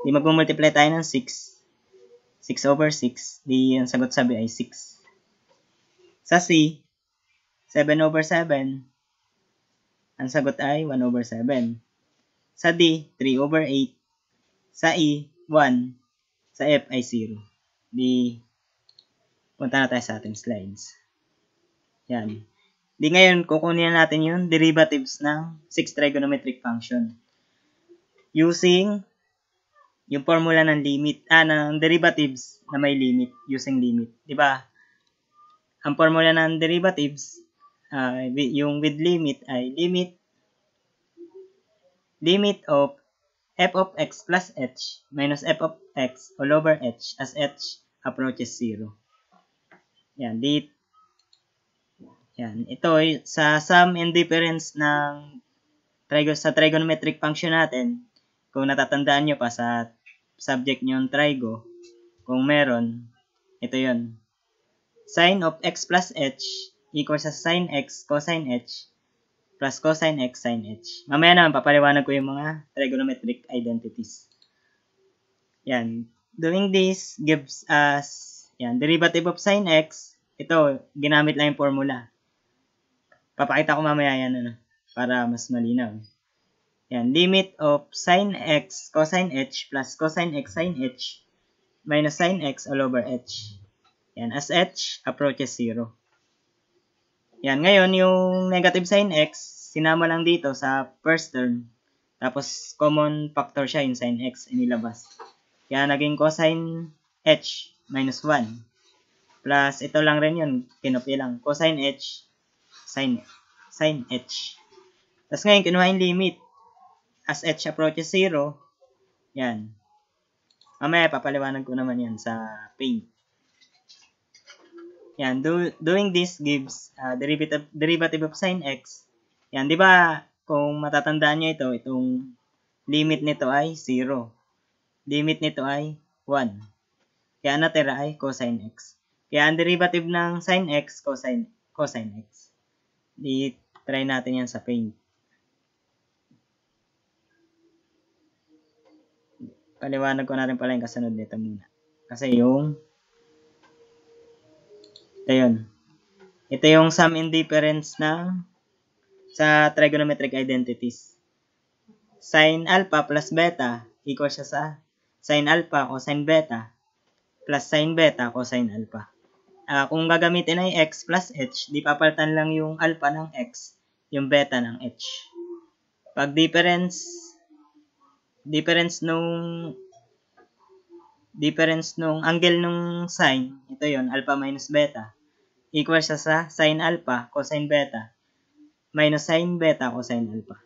Di magmumultiply tayo ng 6. 6 over 6. Di ang sagot sabi ay 6. Sa C, 7 over 7. Ang sagot ay 1 over 7. Sa D, 3 over 8. Sa E, 1. Sa F ay 0. Di, punta na tayo sa ating slides. Yan. Di ngayon, kukunin natin yung derivatives ng 6 trigonometric function. Using yung formula ng limit, ng derivatives na may limit, using limit. Diba? Ang formula ng derivatives, yung with limit ay limit of f of x plus h minus f of x all over h as h approaches 0. Yan, yan, ito sa sum and difference ng sa trigonometric function natin. Kung natatandaan nyo pa sa subject nyo yung trigo, kung meron, ito yon. Sin of x plus h equals sa sin x cosine h plus cosine x sin h. Mamaya naman, papaliwanag ko yung mga trigonometric identities. Yan. Doing this gives us, yan, derivative of sin x. Ito, ginamit lang yung formula. Papakita ko mamaya yan, para mas malinaw. Yan, limit of sin x cosine h plus cosine x sin h minus sin x all over h. Yan, as h approaches 0. Yan, ngayon yung negative sin x, sinama lang dito sa first term. Tapos common factor siya yung sin x inilabas. Kaya naging cosine h minus 1. Plus ito lang rin yun, kinopya lang. Cosine h sin h. Tapos ngayon kinuha yung limit. As h approaches 0, yan. Mamaya, papaliwanag ko naman yan sa paint. Yan, doing this gives derivative of sin x. Yan, di ba, kung matatandaan nyo ito, itong limit nito ay 0. Limit nito ay 1. Kaya natira ay cosine x. Kaya ang derivative ng sin x, cosine x. I-try natin yan sa paint. Paliwanag ko natin pala yung kasunod nito muna. Kasi ito yun. Ito yung sum and difference sa trigonometric identities. Sin alpha plus beta equals siya sa sin alpha cosine beta plus sin beta cosine alpha. Kung gagamitin ay x plus h, di papalitan lang yung alpha ng x, yung beta ng h. Pag difference nung angle nung sine, ito yon, alpha minus beta, equals siya sa sin alpha cosine beta minus sin beta cosine alpha.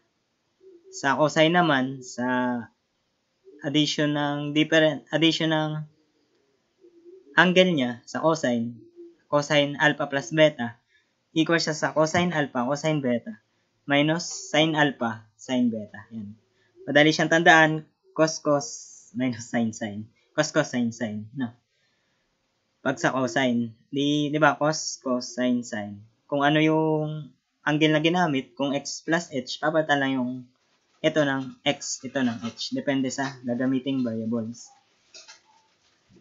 Sa cosine naman, sa addition ng angle niya sa cosine alpha plus beta, equals siya sa cosine alpha cosine beta minus sin alpha sin beta. Yan. Madali siyang tandaan, cos minus sin. Cos sin. No. Pag sa cosine, di ba, cos sin. Kung ano yung angle na ginamit, kung x plus h, papalitan lang yung ito ng x, ito ng h. Depende sa gagamiting variables.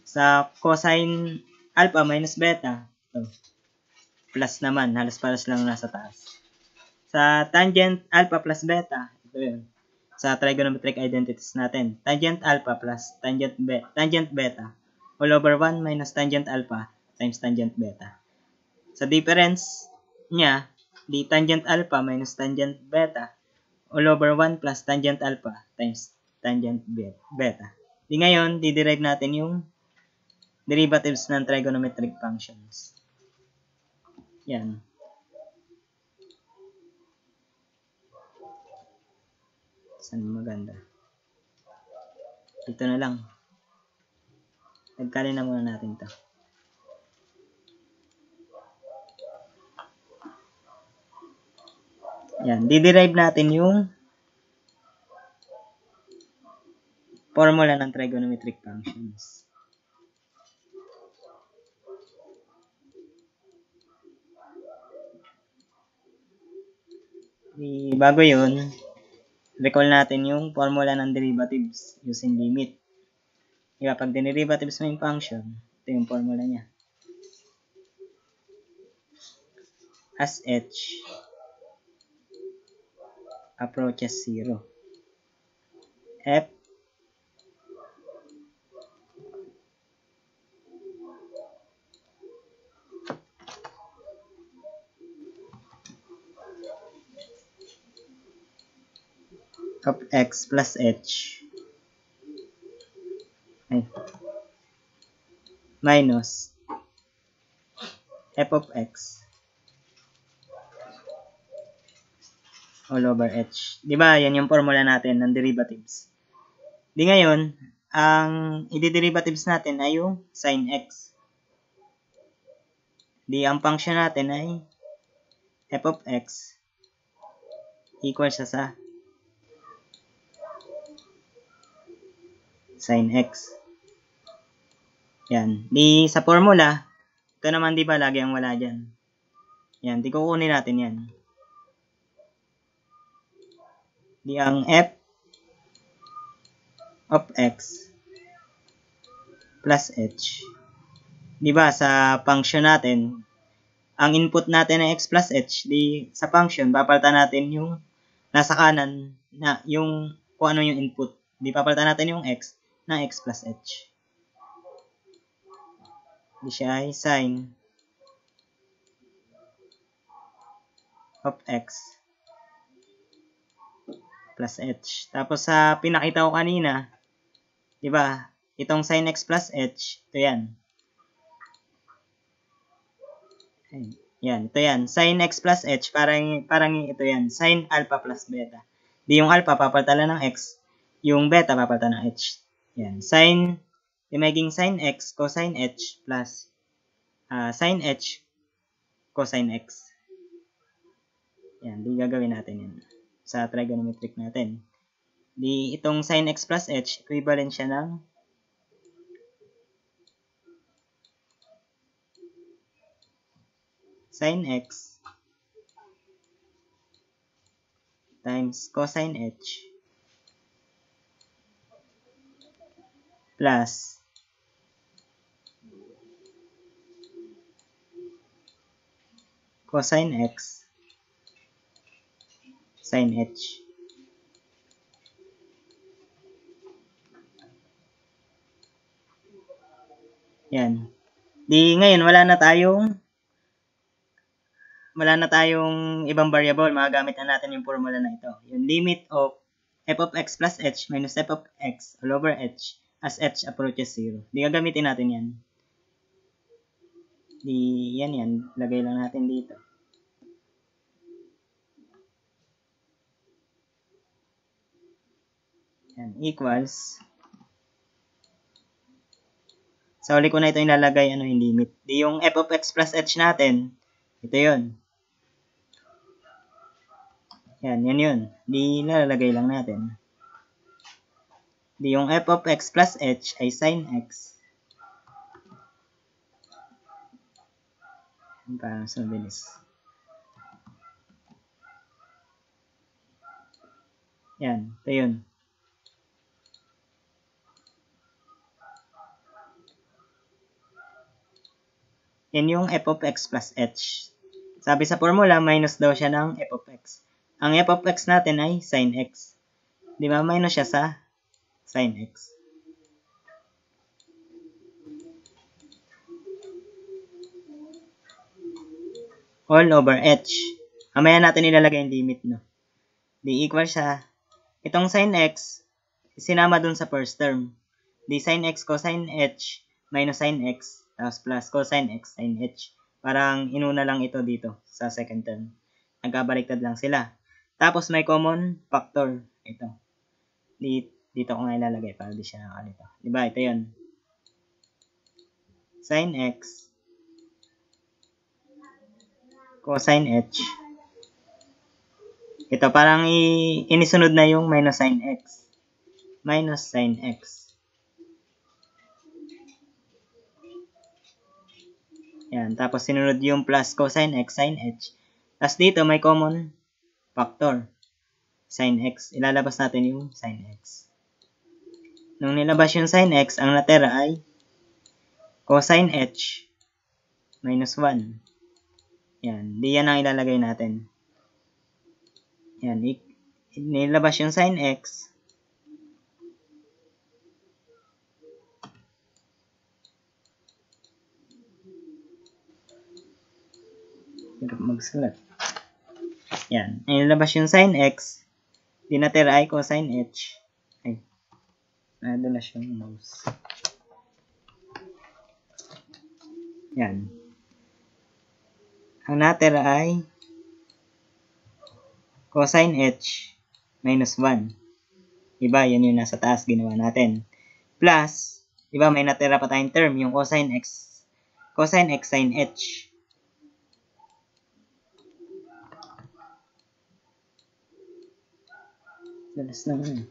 Sa cosine alpha minus beta, ito, plus naman, halos pares lang nasa taas. Sa tangent alpha plus beta, ito yun. Sa trigonometric identities natin, tangent alpha plus tangent beta all over 1 minus tangent alpha times tangent beta. Sa difference niya, di tangent alpha minus tangent beta all over 1 plus tangent alpha times tangent beta. Di ngayon, di-derive natin yung derivatives ng trigonometric functions. Yan. Saan maganda? Ito na lang. Nagkali na muna natin to. Yan. Di-derive natin yung formula ng trigonometric functions. Bago yun, recall natin yung formula ng derivatives using limit. Diba, pag dinderivatives mo yung function, ito yung formula niya. As h approaches 0, f of x plus h minus f of x all over h. Diba, yan yung formula natin ng derivatives. Di ngayon, ang i-derivatives natin ay yung sin x. Di ang function natin ay f of x equals sa sin x. Yan. Di sa formula, ito naman di ba lagi ang wala dyan. Yan, di kukunin natin yan. Di ang f of x plus h. Di ba sa function natin, ang input natin ay x plus h, di sa function, papalitan natin yung nasa kanan, na yung kung ano yung input. Di papalitan natin yung x na x plus h. Di siya ay sin of x plus h. Tapos sa pinakita ko kanina, di ba? Itong sin x plus h, ito yan. Yan, ito yan. Sin x plus h, parang ito yan. Sin alpha plus beta. Di yung alpha, papalitan ng x. Yung beta, papalitan ng h. Yan. Sin, yung magiging sin x, cosine h, plus sin h, cosine x. Yan, di gagawin natin yan sa trigonometric natin. Di itong sin x plus h, equivalent siya ng sin x times cosine h plus cosine x sin h. Yan. Di ngayon, wala na tayong ibang variable. Magagamit na natin yung formula na ito. Yung limit of f of x plus h minus f of x all over h as h approaches 0. Di gagamitin natin yan. Di yan. Lagay lang natin dito. Yan, equals. Sa uli ko na ito ilalagay, yung limit. Di yung f of x plus h natin, ito yun. Yan yun. Di lalagay lang natin. Di yung f of x plus h ay sin x. Parang mas mabilis. Yan, ito yun. Yan yung f of x plus h. Sabi sa formula, minus daw siya ng f of x. Ang f of x natin ay sin x. Di ba? Minus siya sa sin x. All over h. Mamaya natin ilalagay yung limit, no? Di equal siya. Itong sin x, sinama dun sa first term. Di sin x cosine h minus sin x, tapos plus cosine x sin h. Parang inuna lang ito dito sa second term. Nagkabaliktad lang sila. Tapos may common factor. Ito. Dito ko nga ilalagay para di siya nakalito. Diba? Ito yun. Sin x cosine h. Ito parang inisunod na yung minus sin x. Minus sin x. Yan. Tapos sinunod yung plus cosine x sin h. Tapos dito may common factor. Sin x. Ilalabas natin yung sin x. Nung nilabas yung sin x, ang natira ay cosine h minus 1. Yan. Di yan ang ilalagay natin. Yan. Nilabas yung sin x. Hirap magsulat. Yan. Nilabas yung sin x. Di natira ay cosine h. Ay. Nadulas yung mouse. Yan. Ang natira ay cosine h minus 1. Diba? Yan yung nasa taas ginawa natin. Plus, diba may natira pa tayong term, yung cosine x. Cosine x sin h. Dalas naman.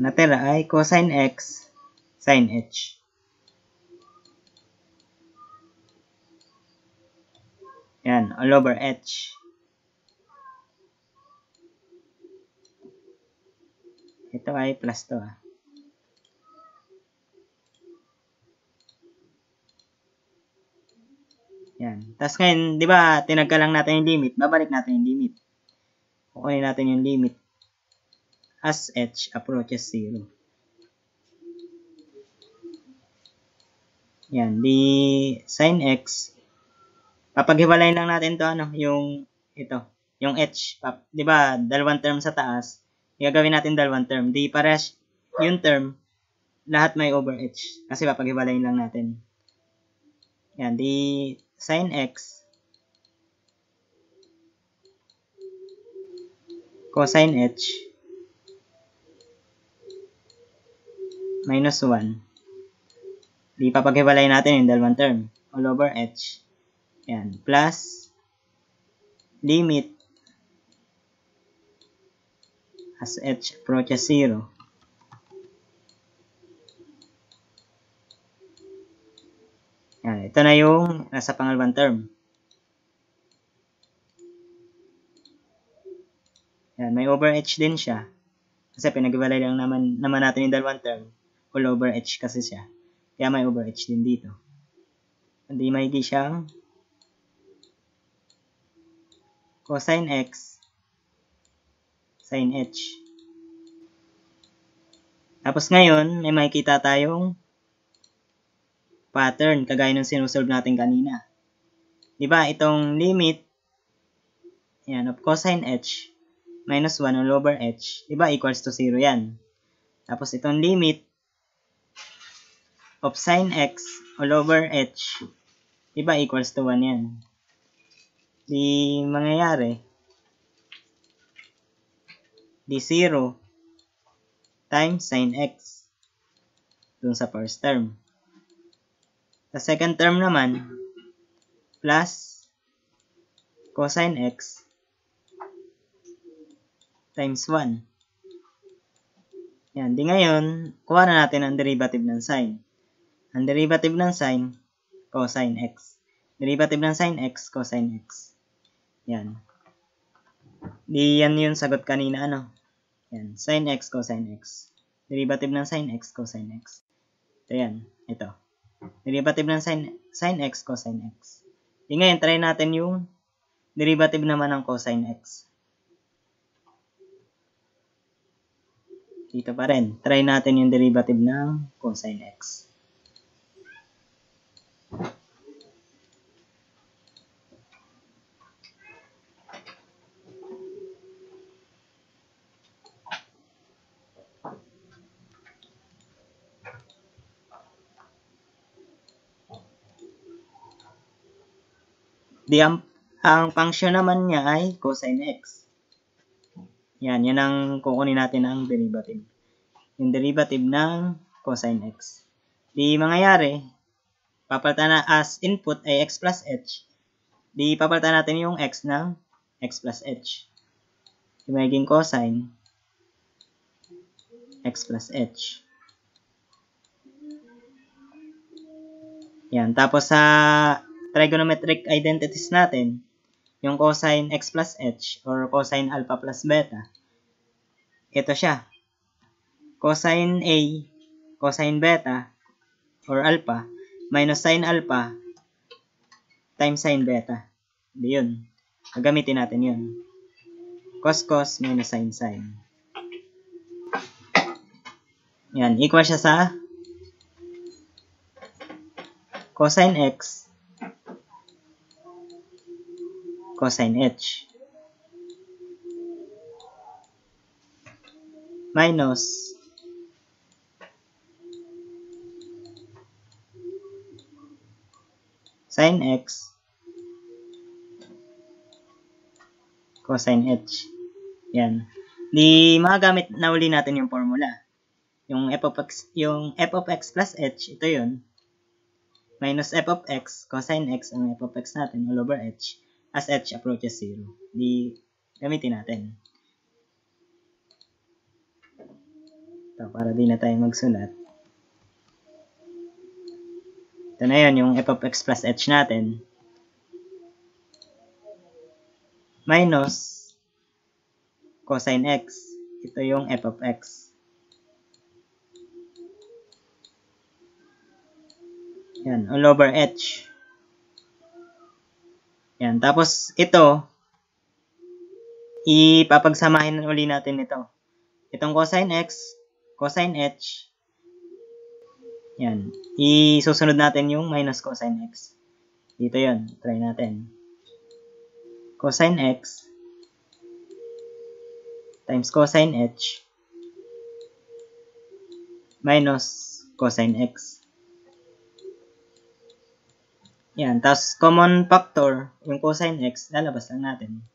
Natira ay cosine x sin h. Yan, all over h. Ito ay plus to. Yan. Tapos ngayon, di ba, tinagka lang natin yung limit. Babalik natin yung limit. Kukunin natin yung limit as h approaches 0. Yan. Di sin x. Papaghiwalayin lang natin to yung ito. Yung h. Di ba, dalawang term sa taas. Gagawin natin dalawang term. Di parehas yung term, lahat may over h. Kasi papaghiwalayin lang natin. Yan. Di sin x cosine h minus 1. Di papaghiwalayin natin yung dalawang term. All over h. Yan. Plus limit as h approaches 0. Yan. Ito na yung nasa pangalawang term. Yan. May over h din siya. Kasi pinaghiwalay lang naman natin yung dalawang term. All over h kasi siya. Kaya may over h din dito. Hindi mahigi siyang cosine x sin h. Tapos ngayon, may makikita tayong pattern kagaya ng sinusolve natin kanina. Diba, itong limit yan, of cosine h minus 1 all over h, diba, equals to 0 yan. Tapos itong limit of sin x all over h, diba, equals to 1 yan. Di mangyayari, di 0 times sin x dun sa first term. Sa second term naman, plus cosine x times 1. Yan. Di ngayon, kuha na natin ang derivative ng sin. Ang derivative ng sin, cosine x. Derivative ng sin x, cosine x. Yan. Di yan yung sagot kanina, Yan. Sin x, cosine x. Derivative ng sin x, cosine x. Ito yan. Ito. Derivative ng sin x, cosine x. Di ngayon, try natin yung derivative naman ng cosine x. Dito pa rin. Try natin yung derivative ng cosine x. Di ang function naman niya ay cosine x. Yan ang kukunin natin ang derivative. Yung derivative ng cosine x. Di mangyayari, papalitan na as input ay x plus h. Di papalitan natin yung x ng x plus h. Di magiging cosine x plus h. Yan. Tapos sa trigonometric identities natin, yung cosine x plus h or cosine alpha plus beta, ito siya. Cosine A, cosine beta, or alpha, minus sine alpha times sine beta. Hindi yun. Gagamitin natin yun. Cos minus sin. Yan. Equal siya sa cosine x cosine h minus sin x cosine h. Yan. Di magagamit na uli natin yung formula. Yung f of x plus h, ito yun. Minus f of x cosine x ang f of x natin all over h as h approaches 0. Di gamitin natin. Ito, para di na tayo magsulat. Ito na yun, yung f of x plus h natin. Minus cosine x. Ito yung f of x. Yan, all over h. Yan, tapos ito, ipapagsamahin uli natin ito. Itong cosine x, cosine h. Yan, isusunod natin yung minus cosine x. Dito yun, try natin. Cosine x times cosine h minus cosine x. Yan, tapos common factor, yung cosine x, lalabas lang natin.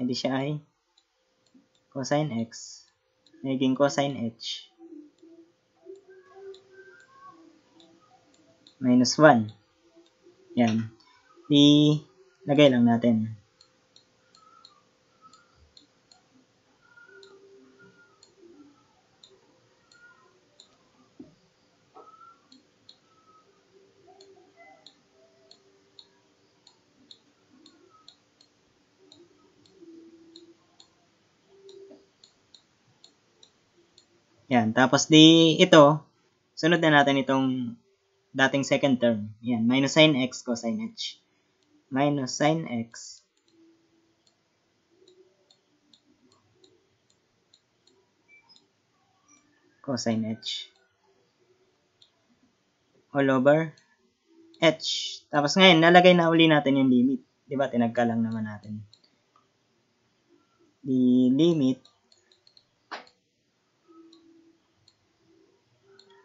Hindi siya ay cosine x, naging cosine h minus 1. Yan, ilagay lang natin. Yan, tapos ito, sunod na natin itong dating second term. Yan, minus sin x cosine h. Minus sin x cosine h all over h. Tapos ngayon, nalagay na uli natin yung limit. Diba, tinagka lang naman natin. The limit.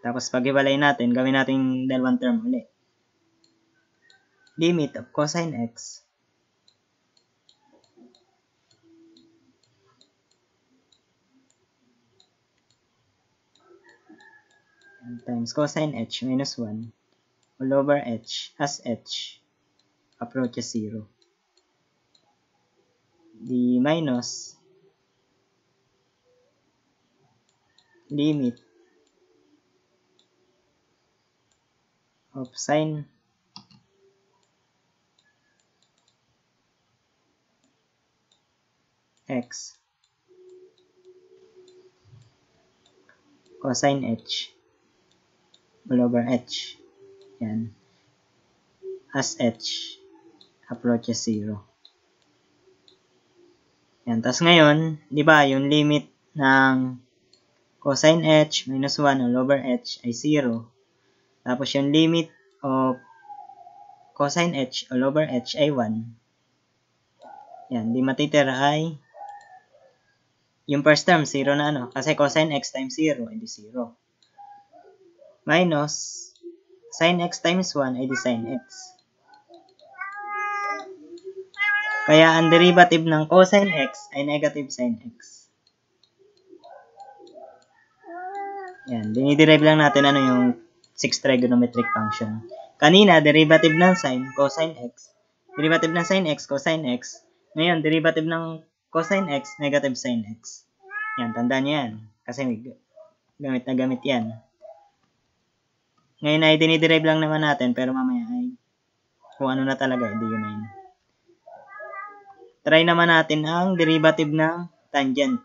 Tapos pag-iwalay natin, gawin natin dalawang term ulit. Limit of cosine x times cosine h minus 1 all over h as h approaches 0. The minus limit of sin x cosine h all over h. Yan. As h approaches 0. Yan. Tapos ngayon, di ba, yung limit ng cosine h minus 1 all over h ay 0. Tapos yung limit of cosine h all over h ay 1. Yan. Di matitira ay yung first term, 0 na ano. Kasi cosine x times 0 ay di 0. Minus sin x times 1 ay di sin x. Kaya ang derivative ng cosine x ay negative sin x. Yan, diniderive lang natin ano yung 6th trigonometric function. Kanina, derivative ng sin, cosine x. Derivative ng sin x, cosine x. Ngayon, derivative ng cosine x, negative sin x. Yan, tandaan nyo yan. Kasi gamit na gamit yan. Ngayon ay diniderive lang naman natin, pero mamaya ay kung ano na talaga, hindi yun na yun. Try naman natin ang derivative ng tangent.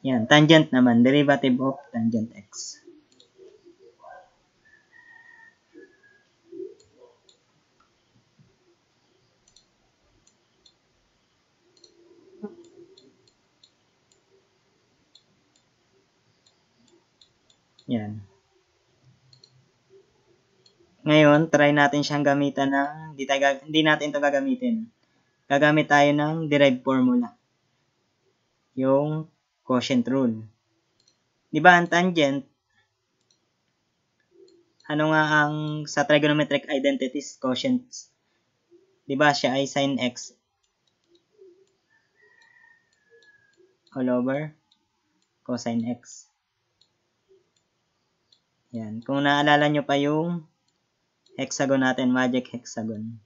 Yan, tangent naman, derivative of tangent x. Yan. Ngayon, try natin siyang gamitan ng, hindi natin ito gagamitin. Gagamit tayo ng derived formula. Yung quotient rule. Di ba ang tangent, ano nga ang sa trigonometric identities, quotients? Di ba siya ay sin x all over cosine x. Yan. Kung naalala nyo pa yung hexagon natin, magic hexagon.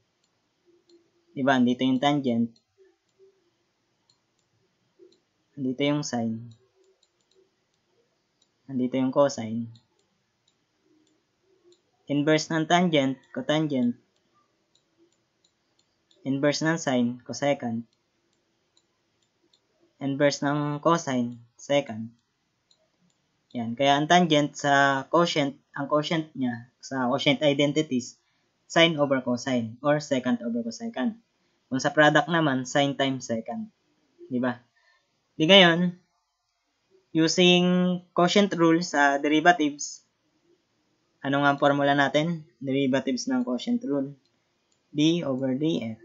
Diba? Andito yung tangent. Andito yung sine. Andito yung cosine. Inverse ng tangent, cotangent. Inverse ng sine, cosecant. Inverse ng cosine, secant. Yan. Kaya ang tangent sa quotient, ang quotient niya sa quotient identities, sine over cosine or secant over cosecant. Kung sa product naman, sine times secant. Diba? Di ngayon, using quotient rule sa derivatives, ano nga ang formula natin? Derivatives ng quotient rule. D over dx.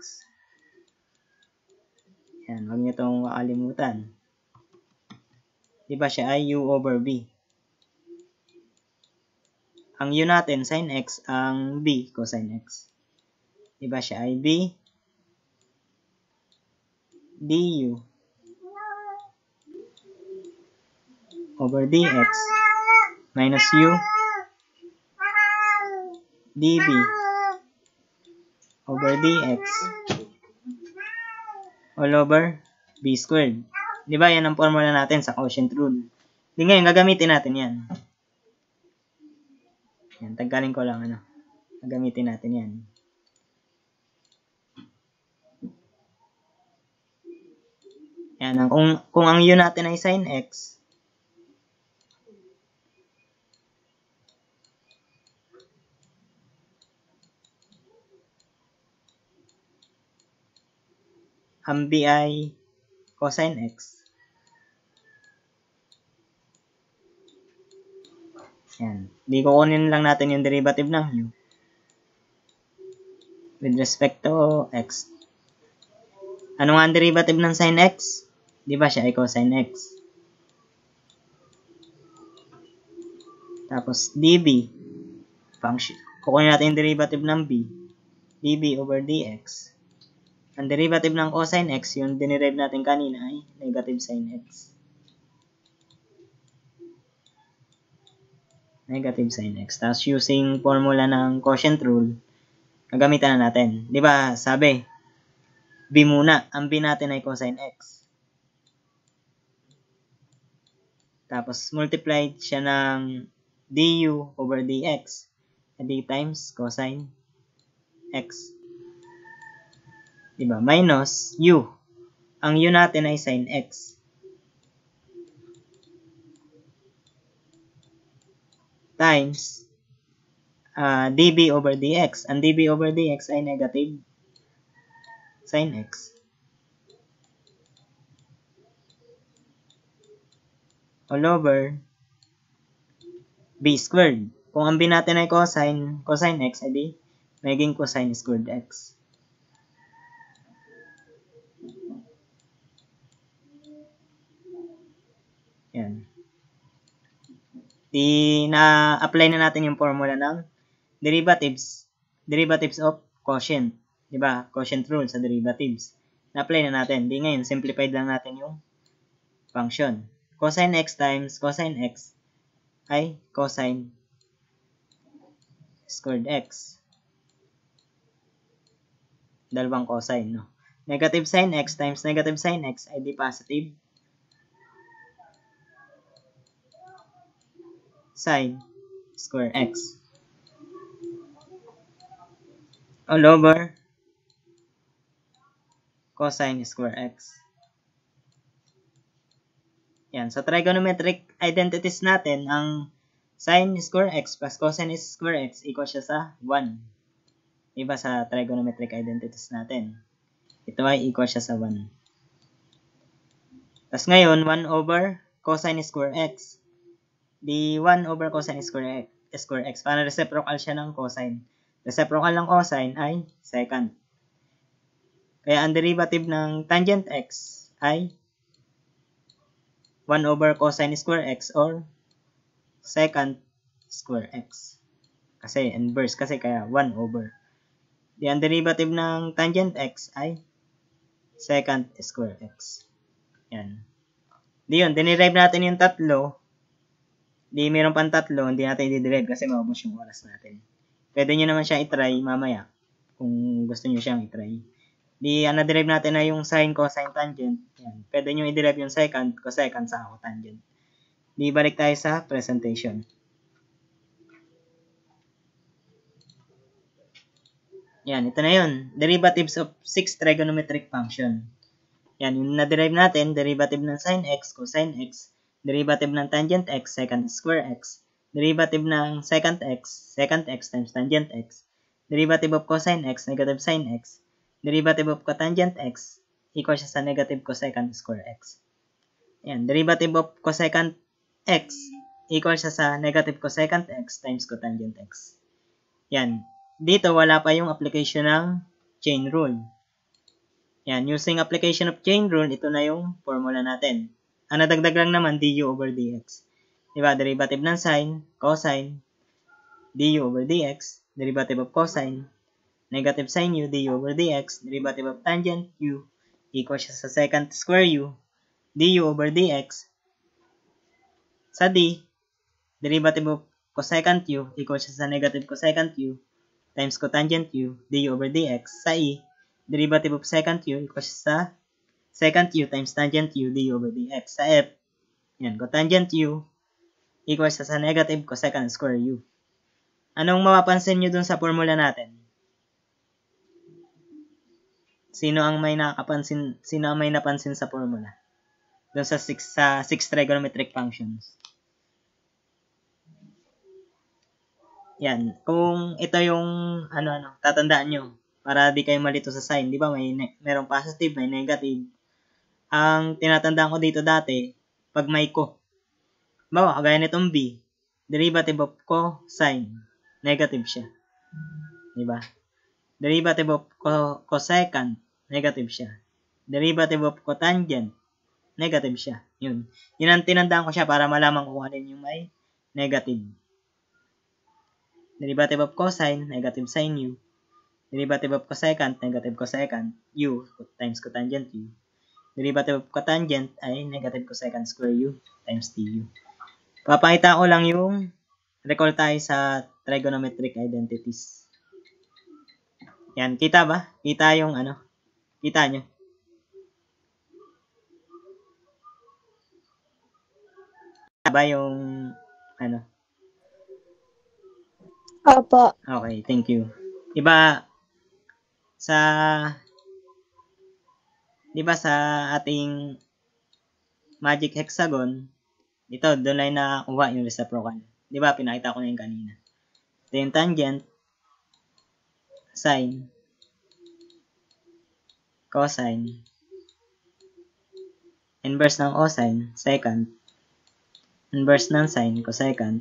Yan, huwag nyo itong makalimutan. Diba siya ay u over b. Ang u natin, sin x, ang b, cosine x. Diba siya ay b du over dx minus u db over dx all over b squared. Diba yan ang formula natin sa quotient rule. Di ngayon, gagamitin natin yan. Yan, tanggalin ko lang ano. Gagamitin natin yan. Yan, kung ang u natin ay sin x, ang b ay cosine x. Yan. Di kukunin lang natin yung derivative ng u with respect to x. Ano nga ang derivative ng sin x? Di ba siya ay cosine x? Tapos db, function. Kukunin natin yung derivative ng b, db over dx. Ang derivative ng cosine x, yung dinerive natin kanina ay negative sin x. Negative sin x. Tapos using formula ng quotient rule, gagamitan na natin. Di ba sabi, b muna. Ang b natin ay cosine x. Tapos multiplied siya ng du over dx. D times cosine x. Diba? Minus u. Ang u natin ay sin x. Times db over dx. Ang db over dx ay negative sin x. All over b squared. Kung ang b natin ay cosine x, ay di magiging cosine squared x. Yan. Na-apply na natin yung formula ng derivatives of quotient. Diba? Quotient rule sa derivatives. Na-apply na natin. Di ngayon, simplified lang natin yung function. Cosine x times cosine x ay cosine squared x. Dalawang cosine, no? Negative sin x times negative sin x ay di positive sine square x all over cosine square x. Yan. So, trigonometric identities natin, ang sine square x plus cosine square x equal siya sa 1. Diba sa trigonometric identities natin? Ito ay equal siya sa 1. Tapos ngayon, 1 over cosine square x. Di 1 over cosine square x. Para reciprocal siya ng cosine. Reciprocal ng cosine ay secant. Kaya ang derivative ng tangent x ay 1 over cosine square x or secant square x. Kasi inverse, kasi kaya 1 over. Di ang derivative ng tangent x ay secant square x. Yan. Di yun, dinerive natin yung tatlo. Di meron pang tatlo, hindi natin i-derive kasi maubos yung oras natin. Pwede nyo naman siya i-try mamaya kung gusto nyo siyang i-try. Di, ang na-derive natin na yung sine, cosine, tangent. Yan. Pwede nyo i-derive yung secant, cosecant, sa cotangent. Di, balik tayo sa presentation. Yan, ito na yun. Derivatives of 6 trigonometric function. Yan, yung na-derive natin, derivative ng sine x, cosine x, derivative ng tangent x, secant square x, derivative ng secant x times tangent x, derivative of cosine x, negative sine x, derivative of cotangent x, equal siya sa negative cosecant square x. Yan, derivative of cosecant x, equal siya sa negative cosecant x times cotangent x. Yan, dito wala pa yung application ng chain rule. Yan, using application of chain rule, ito na yung formula natin. Ang nadagdag lang naman, du over dx. Diba, derivative ng sine, cosine, du over dx, derivative of cosine, negative sine u, du over dx, derivative of tangent u, equal siya sa secant square u, du over dx. Sa d, derivative of cosecant u, equal siya sa negative cosecant u, times cotangent u, du over dx. Sa e, derivative of secant u, equal siya sa secant u times tangent u, du over dx. Sa f, yan, cotangent u, equal siya sa negative cosecant square u. Anong mapapansin nyo dun sa formula natin? Sino ang may napansin sa formula? Doon sa 6 trigonometric functions. Yan. Kung ito yung tatandaan nyo para di kayo malito sa sign. Di ba merong positive, may negative. Ang tinatandaan ko dito dati, pag may ko. Bawa, kagaya nitong b, derivative of cosine, negative siya. Di ba? Derivative of cosecant, negative siya. Derivative of cotangent, negative siya. Yun. Yun ang tinandaan ko siya para malaman ko kung alin yung may negative. Derivative of cosine, negative sine u. Derivative of cosecant, negative cosecant u times cotangent u. Derivative of cotangent ay negative cosecant square u times du. Papakita ko lang yung recall tayo sa trigonometric identities. Yan, kita ba? Kita yung kita nyo? Kita ba yung Opo. Okay, thank you. Diba sa ating magic hexagon, dito, doon lang nakakuha yung reciprocal. Diba, pinakita ko na yung kanina. Ito yung tangent, sine, cosine, inverse ng cosine, secant, inverse ng sine, cosecant,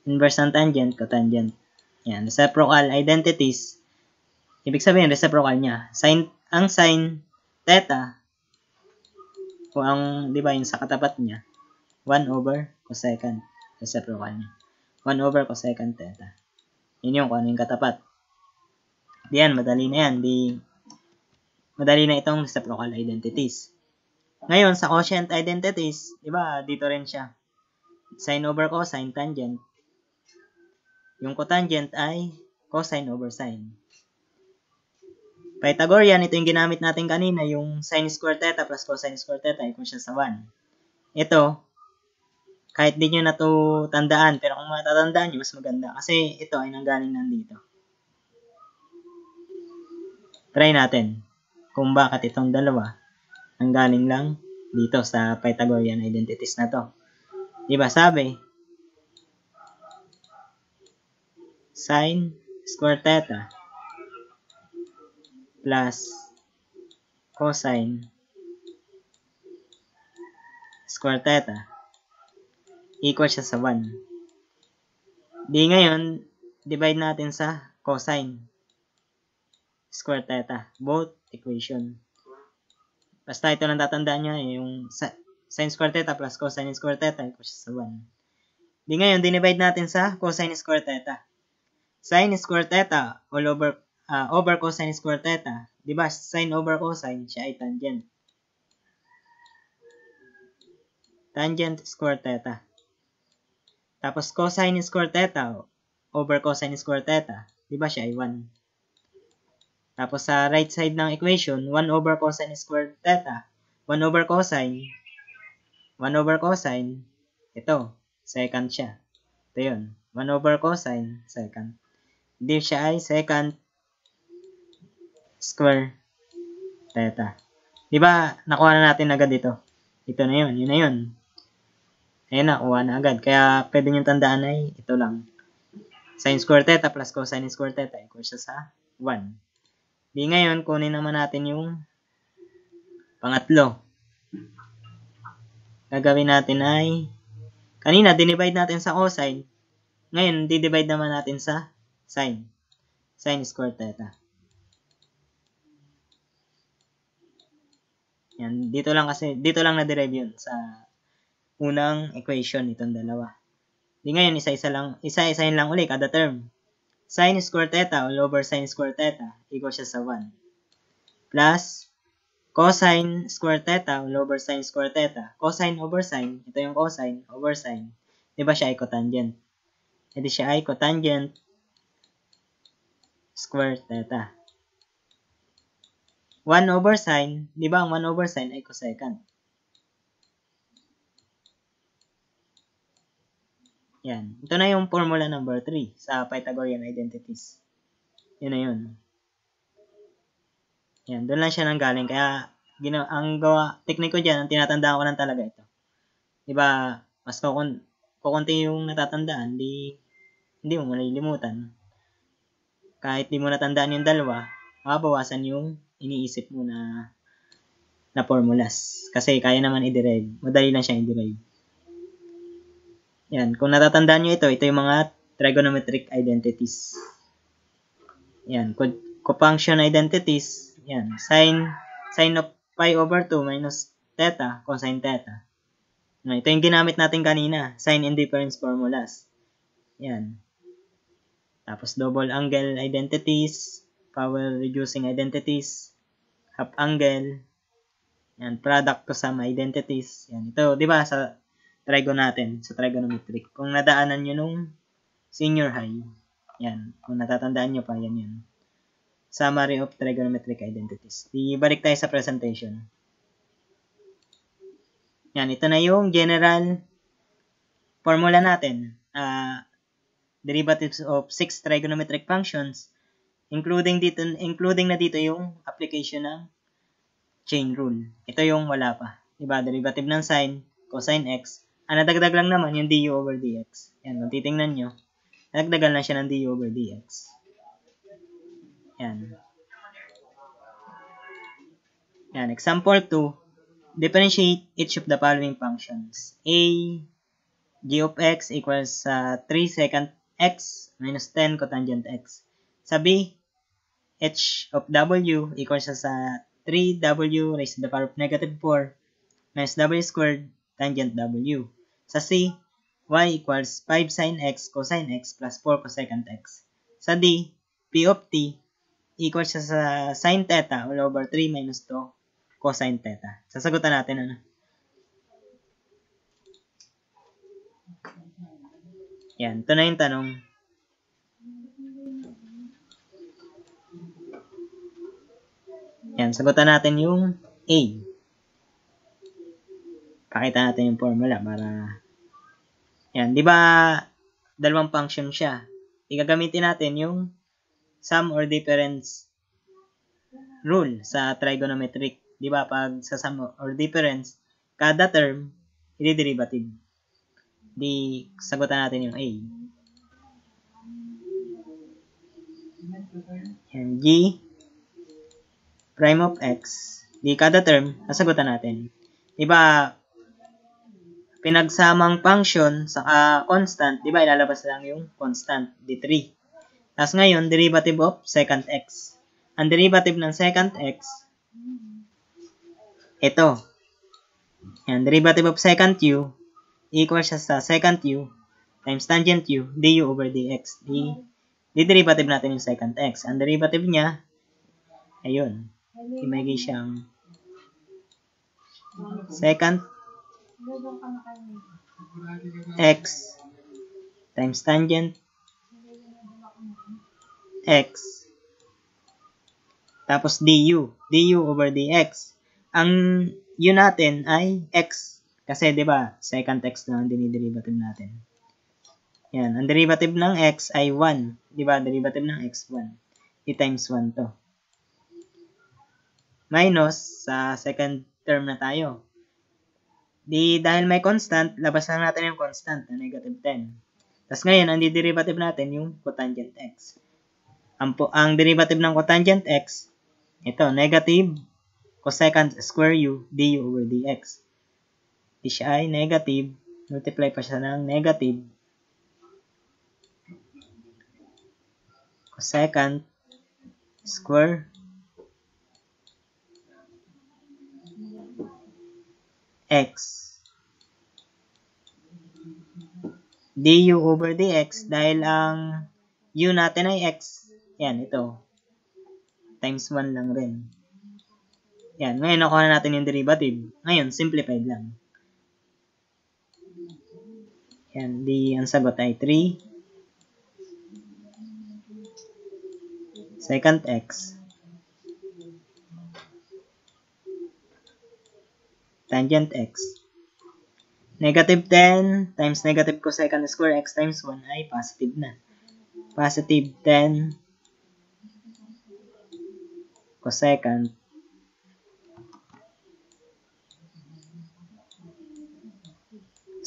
inverse ng tangent, cotangent. Yan, reciprocal identities. Ibig sabihin, reciprocal niya. Ang sine theta, kung ang, di ba, yung sa katapat niya, 1 over cosecant, reciprocal niya. 1 over cosecant theta. Yun yung kung ano yung katapat. Diyan, madali na yan. Madali na itong reciprocal identities. Ngayon, sa quotient identities, di ba, dito rin siya. Sine over cosine, tangent. Yung cotangent ay cosine over sine. Pythagorean, ito yung ginamit natin kanina, yung sine square theta plus cosine square theta equal siya sa 1. Ito, Kahit di nyo na to tandaan, pero kung matatandaan nyo, mas maganda. Kasi ito ay nanggaling nandito. Try natin kung bakit itong dalawa nanggaling lang dito sa Pythagorean identities na to. Diba sabi, sin square theta plus cosine square theta equal siya sa 1. Di ngayon, divide natin sa cosine square theta. Both equation. Basta ito lang tatandaan nyo, yung sin square theta plus cosine square theta equal siya sa 1. Di ngayon, dinivide natin sa cosine square theta. Sin square theta all over cosine square theta. Diba, sin over cosine, siya ay tangent. Tangent square theta. Tapos cosine square theta over cosine square theta. Diba, siya ay 1. Tapos sa right side ng equation, 1 over cosine square theta. 1 over cosine. 1 over cosine. Ito, secant siya. Ito yun. 1 over cosine, secant. Hindi siya ay secant square theta. Diba, nakuha na natin agad ito. Ito na yun. Yun na yun. Ayun na, kuha na agad. Kaya pwede nyo tandaan ay ito lang. Sin square theta plus cosine square theta equal siya sa 1. Di ngayon, kunin naman natin yung pangatlo. Gagawin natin ay, kanina, dinivide natin sa cosine. Ngayon, di-divide naman natin sa sin. Sin square theta. Yan, dito lang na-derive yun sa unang equation itong dalawa. Di ngayon, isa-isahin lang ulit kada term. Sin square theta all over sin square theta equal siya sa 1. Plus, cosine square theta all over sin square theta. Cosine over sin, ito yung cosine over sin. Di ba siya ay cotangent? E di siya ay cotangent square theta. 1 over sin, di ba ang 1 over sin ay cosecant? Yan. Ito na yung formula number 3 sa Pythagorean identities. Yun na yun. Yan. Doon lang siya nanggaling. Kaya, technique ko dyan, ang tinatandaan ko lang talaga ito. Diba, mas kukunti yung natatandaan, hindi mo malilimutan. Kahit di mo natandaan yung dalawa, mababawasan yung iniisip mo na formulas. Kasi kaya naman i-derive. Madali lang siya i-derive. Yan. Kung natatandaan nyo ito yung mga trigonometric identities. Yan. Cofunction identities. Yan. Sin of pi over 2 minus theta, cosine theta. Ito yung ginamit natin kanina. Sign and difference formulas. Yan. Tapos double angle identities, power reducing identities, half angle, yan, product to sum identities. Yan. Ito, di ba, sa trigo natin, sa trigonometric. Kung nadaanan nyo nung senior high, yan. Kung natatandaan nyo pa, yan. Summary of trigonometric identities. Ibalik tayo sa presentation. Yan, ito na yung general formula natin. Derivatives of 6 trigonometric functions, including na dito yung application ng chain rule. Ito yung wala pa. Diba? Derivative ng sin, cosine x. Ang nadagdag lang naman yung du over dx. Yan, kung titingnan nyo, nadagdagan lang siya ng du over dx. Yan. Yan, example 2. Differentiate each of the following functions. A, g of x equals 3 secant x minus 10 cotangent x. Sa B, h of w equals sa 3w raised to the power of negative 4 minus w squared tangent w. Sa C, y equals 5 sin x cosine x plus 4 cosecant x. Sa D, p of t equals sa sin theta all over 3 minus 2 cosine theta. Sasagutan natin ano. Yan, ito na yung tanong. Yan, sagutan natin yung A. Pakita natin yung formula para Yan, di ba dalawang function siya? Igagamitin natin yung sum or difference rule sa trigonometric. Di ba pag sa sum or difference, kada term, i-derivative. Di sagutan natin yung A. Yan, G prime of X. Di kada term, nasagutan natin. Di ba pinagsamang function sa constant, di ba ilalabas lang yung constant, D3. Tapos ngayon, derivative of second x. Ang derivative ng second x, ito. Yan, derivative of second u, equal siya sa second u times tangent u, du over dx. Di-derivative natin yung second x. Ang derivative niya, ayun, imagine siyang second x times tangent x tapos du over dx. Ang u natin ay x kasi 'di ba second x na ang diniderivative natin. Yan, ang derivative ng x ay 1, 'di ba? Derivative ng x 1. I-times 1 to. Minus sa second term na tayo. Dahil may constant, labas lang natin yung constant na negative 10. Tapos ngayon, ang derivative natin yung cotangent x. Ang derivative ng cotangent x, ito, negative cosecant square u du over dx. Di siya ay negative, multiply pa siya ng negative cosecant square x du over dx dahil ang u natin ay x. Yan, ito. Times 1 lang rin. Yan, ngayon nakuha natin yung derivative. Ngayon, simplified lang. Yan, ang sagot ay 3 second x tangent x. Negative 10 times negative cosecant square x times 1 ay positive na. Positive 10 cosecant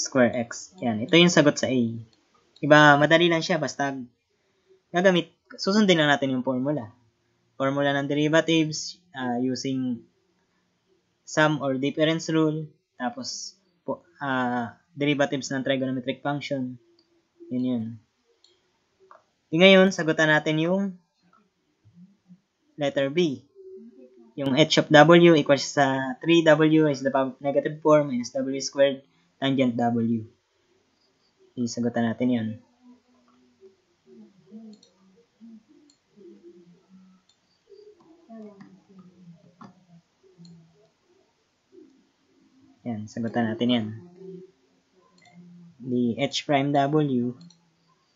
square x. Yan, ito yung sagot sa A. Iba, madali lang siya, basta susundin lang natin yung formula. Formula ng derivatives using sum or difference rule, tapos derivatives ng trigonometric function. Yun. Ngayon, sagutan natin yung letter B. Yung h of w equals sa 3w is the power of negative 4 minus w squared tangent w. Isagutan natin yun. Yan, sagutan natin yan. The h prime w,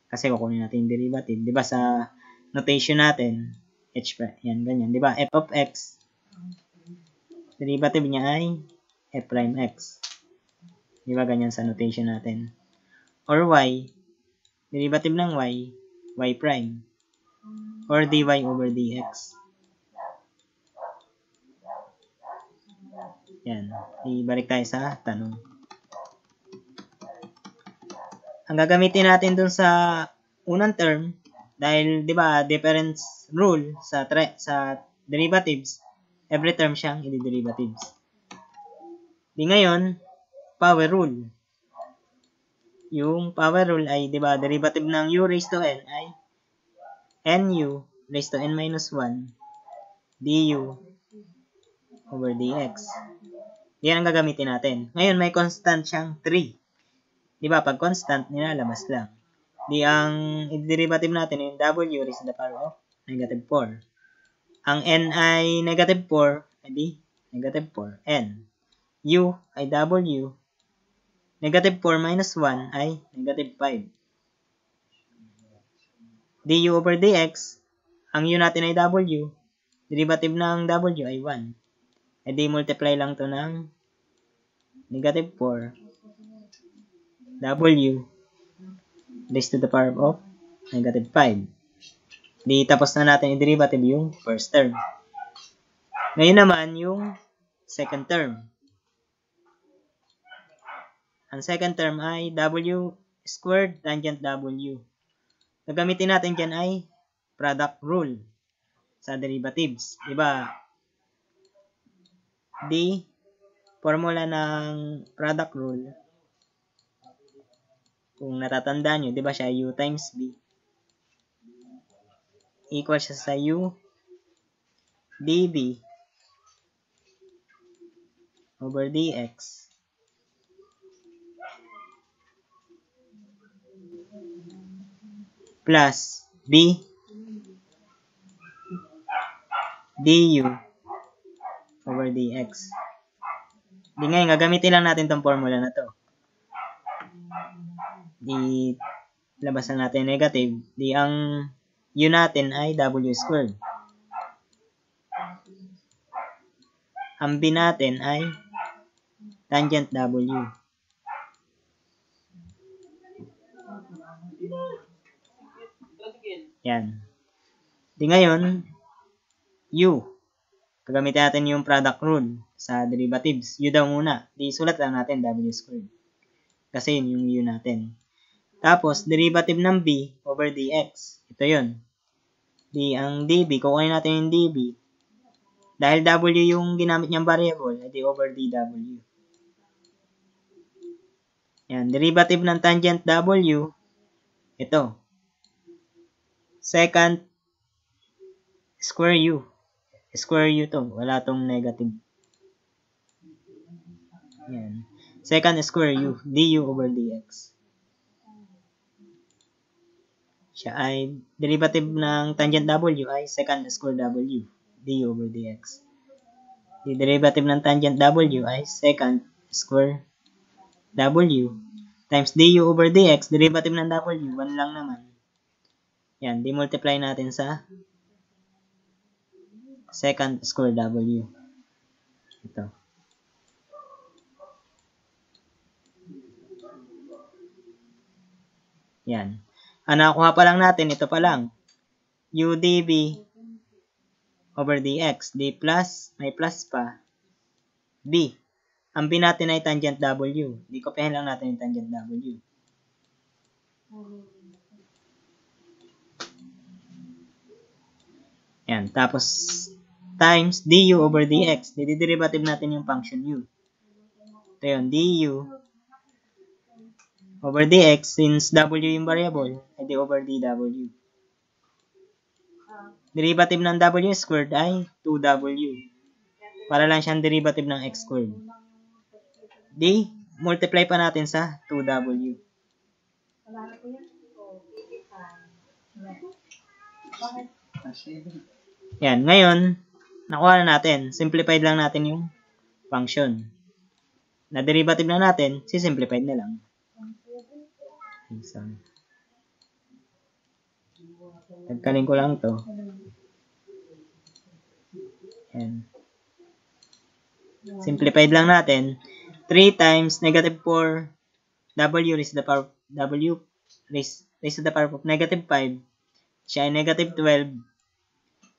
kasi kukunin natin yung derivative. Diba sa notation natin, h prime, yan, ganyan. Diba, f of x, derivative niya ay f prime x. Diba, ganyan sa notation natin. Or y, derivative ng y, y prime. Or dy over dx. Yan. Ibalik tayo sa tanong. Ang gagamitin natin dun sa unang term, dahil, di ba, difference rule sa derivatives, every term siyang i-derivatives. Di ngayon, power rule. Yung power rule ay, di ba, derivative ng u raised to n ay nu raised to n minus 1 du over dx. Yan ang gagamitin natin. Ngayon, may constant siyang 3. Di ba? Pag constant, nilalabas lang. Di ang derivative natin yung w raised to the power of negative 4. Ang n ay negative 4, edi negative 4. n. U ay w. Negative 4 minus 1 ay negative 5. Du over dx, ang u natin ay w. Derivative ng w ay 1. Edi multiply lang to ng negative 4 w raised to the power of negative 5. Di tapos na natin i-derivative yung first term. Ngayon naman yung second term. Ang second term ay w squared tangent w. Gagamitin natin dyan ay product rule sa derivatives. Diba? Di formula ng product rule, kung natatandaan nyo, di ba siya u times b equal siya sa u db over dx plus b du over dx. Di ngayon, gagamitin lang natin tong formula na to. Di labas na natin negative. Di ang u natin ay w squared. Ang b natin ay tangent w. Yan. Di ngayon, u. Gagamitin natin yung product rule sa derivatives. U daw muna. Di sulat lang natin w squared. Kasi yun yung u natin. Tapos, derivative ng b over dx. Ito yun. Di ang db, kukunin natin yung db. Dahil w yung ginamit niyang variable, edi over dw. Yan. Derivative ng tangent w. Ito. Second square u. Square u to. Wala tong negative. Yan. Second square u. Du over dx. Siya ay derivative ng tangent w ay second square w. Du over dx. The derivative ng tangent w ay second square w times du over dx. Derivative ng w, 1 lang naman. Yan. Di-multiply natin sa second square w. Ito. Yan. Ang nakuha pa lang natin, ito pa lang. U db over dx. D plus, may plus pa. B. Ang B natin ay tangent w. Di kopyahin lang natin yung tangent w. Yan. Tapos, times du over dx. Diderivative natin yung function u. Ito yun. Du over dx, since w yung variable, edi over dw. Derivative ng w squared ay 2w. Para lang siyang derivative ng x squared. Di, multiply pa natin sa 2w. Yan, ngayon, nakuha na natin. Simplified lang natin yung function. Na derivative na natin, si-simplified na lang. Tagkalin ko lang to. Yan. Simplified lang natin. 3 times negative 4 w raised to the power of w raised to the power of negative 5. Siya ay negative 12.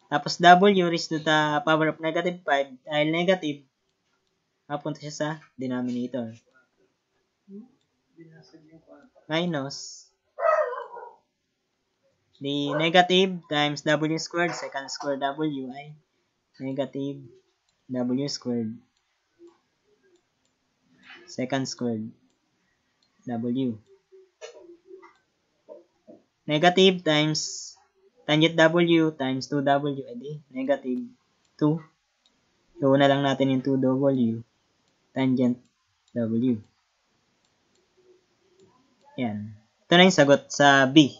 Tapos w raised to the power of negative 5 dahil negative, mapunta siya sa denominator. Minus the negative times w squared, second square w ay negative w squared, second squared w. Negative times tangent w times 2w, edi negative 2. Iuna lang natin yung 2w tangent w. Yan. Ito na yung sagot sa B.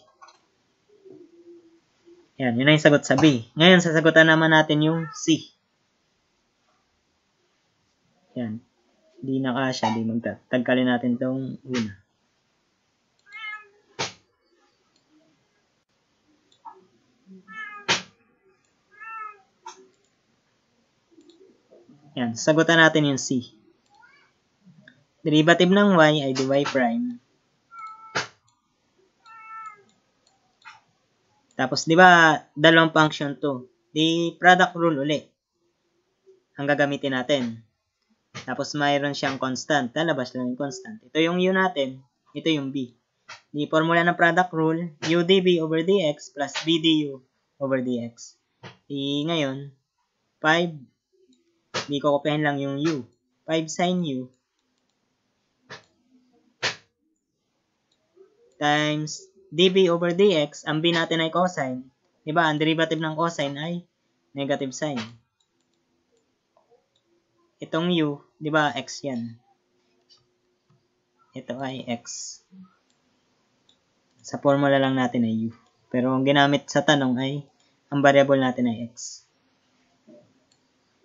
Yan, yun na yung sagot sa B. Ngayon, sasagutan naman natin yung C. Yan. Di nakasya, di magtagkalin natin tong una. Yan, sagutan natin yung C. Derivative ng y ay dy prime Tapos, di ba, dalawang function to. Di, product rule uli. Ang gagamitin natin. Tapos, mayroon siyang constant. Lalabas lang yung constant. Ito yung u natin. Ito yung b. Di, formula ng product rule, u db over dx plus b du over dx. Di, ngayon, 5. Di, kukupihin lang yung u. 5 sin u times db over dx, ang b natin ay cosine. Diba, ang derivative ng cosine ay negative sign. Itong u, diba, x yan. Ito ay x. Sa formula lang natin ay u. Pero ang ginamit sa tanong ay, ang variable natin ay x.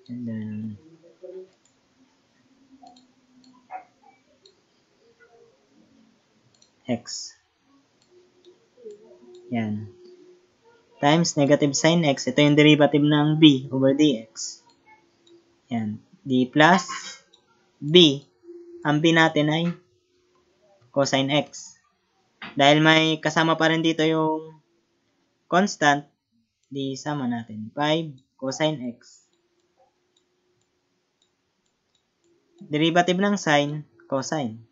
And then, x. Yan. Times negative sin x. Ito yung derivative ng b over dx. Yan. d plus b. Ang b natin ay cosine x. Dahil may kasama pa rin dito yung constant, di sama natin. 5 cosine x. Derivative ng sine, cosine.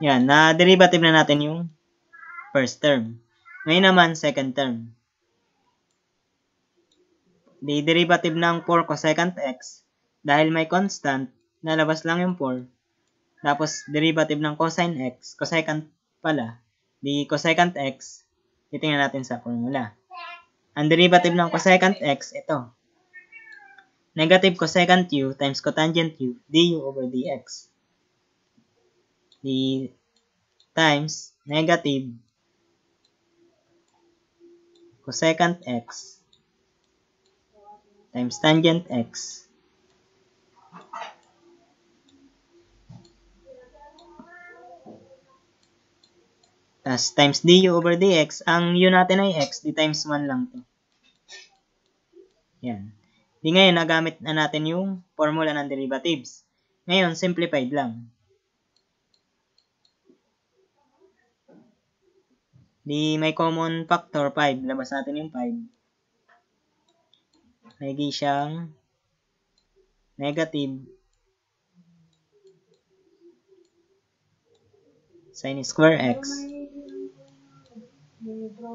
Yan, na-derivative na natin yung first term. Ngayon naman, second term. The derivative ng 4 cosecant x, dahil may constant, nalabas lang yung 4. Tapos, derivative ng cosine x, cosecant pala, the cosecant x, titingnan natin sa formula. Ang derivative ng cosecant x, ito. Negative cosecant u times cotangent u, du over dx. The times negative cosecant x times tangent x tas times du over dx. Ang u natin ay x, di times 1 lang to. Yan. Di ngayon, nagamit na natin yung formula ng derivatives. Ngayon, simplified lang. Di may common factor 5. Labas natin yung 5. Lagi siyang negative sin square x.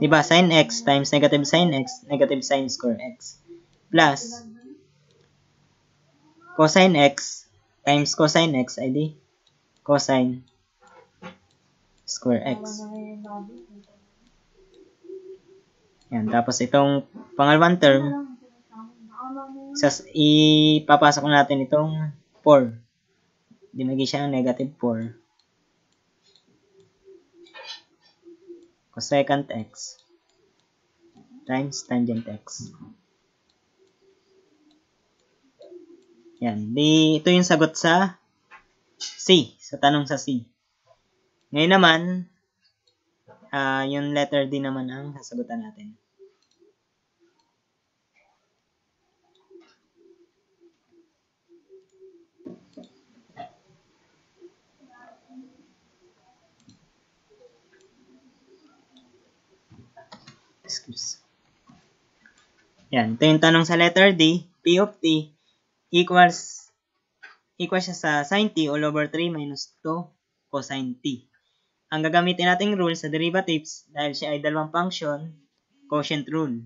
Diba, sin x times negative sin x, negative sin square x. Plus, cosine x times cosine x ay di cosine square x. Yan, tapos itong pangalawang term, ipapasok natin itong 4. Dinagay siya ng negative 4. Cosecant x times tangent x. Yan. Ito yung sagot sa C. Sa tanong sa C. Ngayon naman, yung letter D naman ang sasagutan natin. Yan. Ito yung tanong sa letter D. P of t equals siya sa sin t all over 3 minus 2 cosine t. Ang gagamitin nating rule sa derivatives, dahil siya ay dalawang function, quotient rule.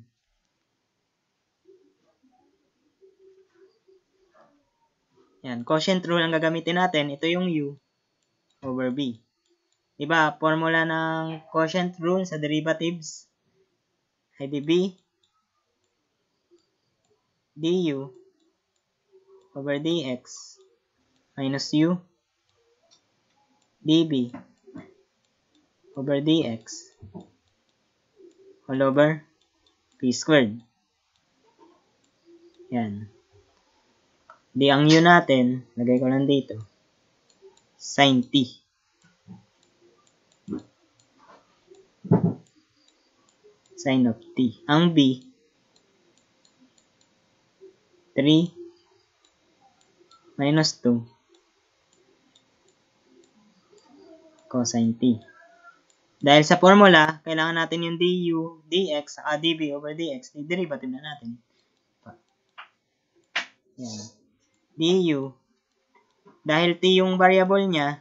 Yan, quotient rule ang gagamitin natin. Ito yung u over b. Diba, formula ng quotient rule sa derivatives ay db du over dx minus u db over dx all over p squared. Yan. Di ang u natin, lagay ko lang dito, sin t. Sin of t. Ang b, 3 minus 2 cosine t. Dahil sa formula, kailangan natin yung du, dx, saka dv over dx. I-derivative na natin. Yan. Du, dahil t yung variable niya,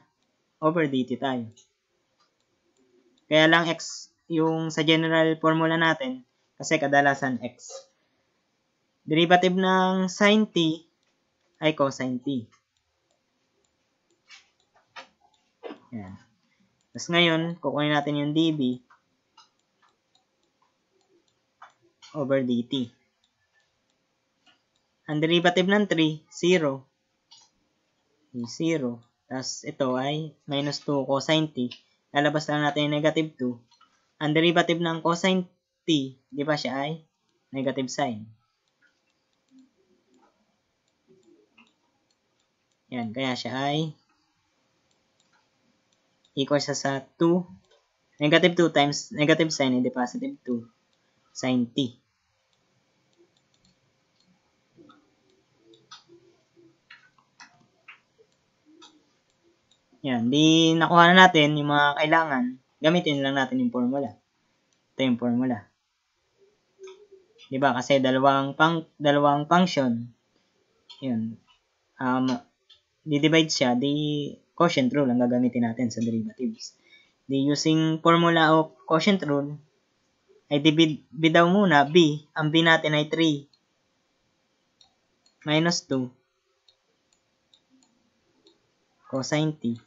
over dt tayo. Kaya lang x yung sa general formula natin, kasi kadalasan x. Derivative ng sin t ay cosine t. Yan. Tapos ngayon, kukunin natin yung dv over dt. Ang derivative ng 3, 0. 0. Tapos ito ay minus 2 cosine t. Lalabas lang natin yung negative 2. Ang derivative ng cosine t, di ba siya ay negative sign. Yan, kaya siya ay equal sa 2. Negative 2 times negative sign, hindi positive 2 sin t. Yan, di nakuha na natin yung mga kailangan. Gamitin lang natin yung formula. Ito yung formula. Diba? Kasi dalawang function. Yun. Di-divide siya. Di quotient rule ang gagamitin natin sa derivatives. Di using formula of quotient rule, ay divide daw muna b. Ang b natin ay 3 minus 2 cosine t.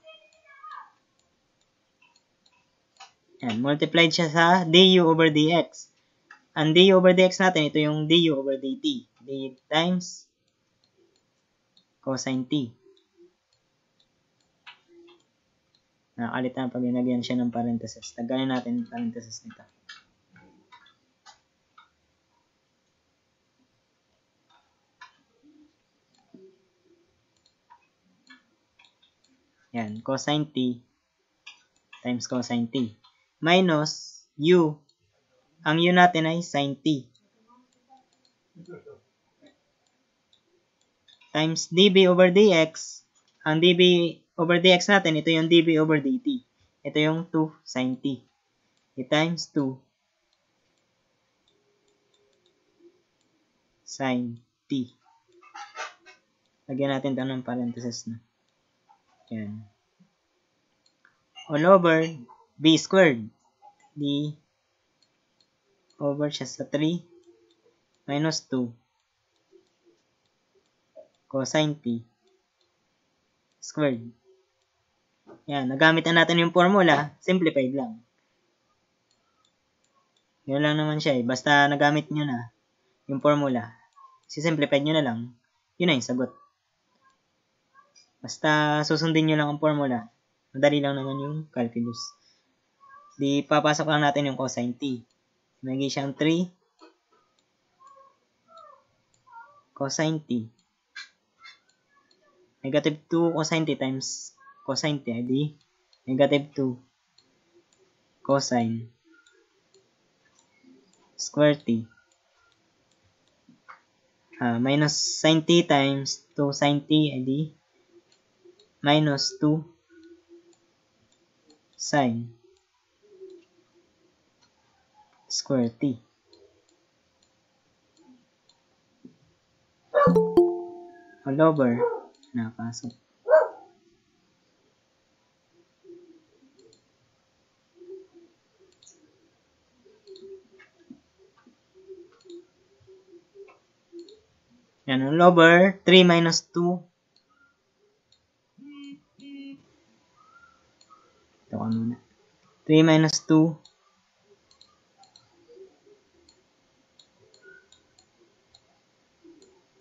Yan, multiplied siya sa du over dx. Ang du over dx natin, ito yung du over dt. d times cosine t. Nakakalit na pag linagyan siya ng parenthesis. Tagayin natin yung parenthesis nito. Yan, cosine t times cosine t. Minus u. Ang u natin ay sin t. Times dv over dx. Ang dv over dx natin, ito yung dv over dt. Ito yung 2 sin t. Times 2 sin t. Lagyan natin ito ng parenthesis na. Yan. All over b squared. D over siya sa 3 minus 2 cosine t squared. Yan, nagamit na natin yung formula, simplified lang. Yun lang naman siya eh. Basta nagamit nyo na yung formula, si-simplified nyo na lang, yun na yung sagot. Basta susundin nyo lang ang formula, madali lang naman yung calculus. Di papasok lang natin yung cosine t. Magiging siyang 3 cosine t. Negative 2 cosine t times cosine t ay di negative 2 cosine square t. Minus sin t times 2 sin t ay di minus 2 sin square t. All over, napasok. Yan, all over 3 minus 2. Ito ka muna. 3 minus 2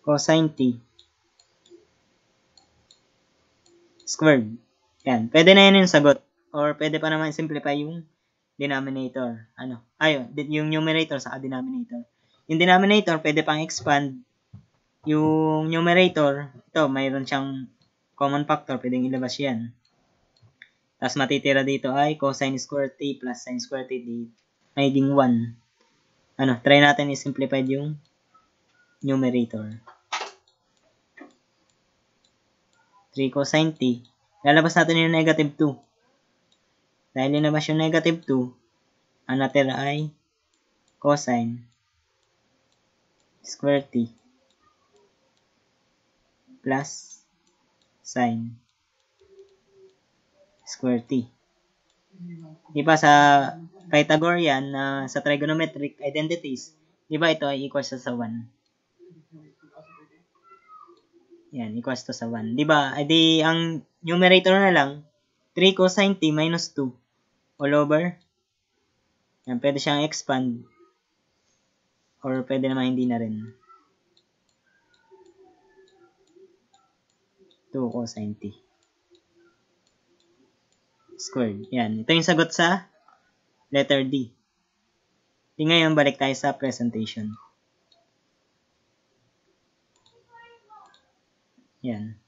cosine t squared. Yan, pwede na yan yung sagot. Or pwede pa naman simplify yung denominator. Yung numerator sa denominator. Yung denominator, pwede pang expand. Yung numerator, ito, mayroon siyang common factor, pwedeng ilabas yan. Tapos matitira dito ay cosine square t plus sin square t di magiging 1. Try natin i-simplify yung numerator. 3 cosine t. Lalabas natin yung negative 2. Dahil linabas yung negative 2, ang natira ay cosine square t plus sine square t. Diba sa Pythagorean sa trigonometric identities, diba ito ay equals to sa 1? Yan, equals to sa 1. Diba? Edi ang numerator na lang 3 cosine t minus 2 all over. Yan, pwede siyang expand or pwede naman hindi na rin. 2 cosine t squared. Yan, ito yung sagot sa letter D. Di ngayon, balik tayo sa presentation. Yan.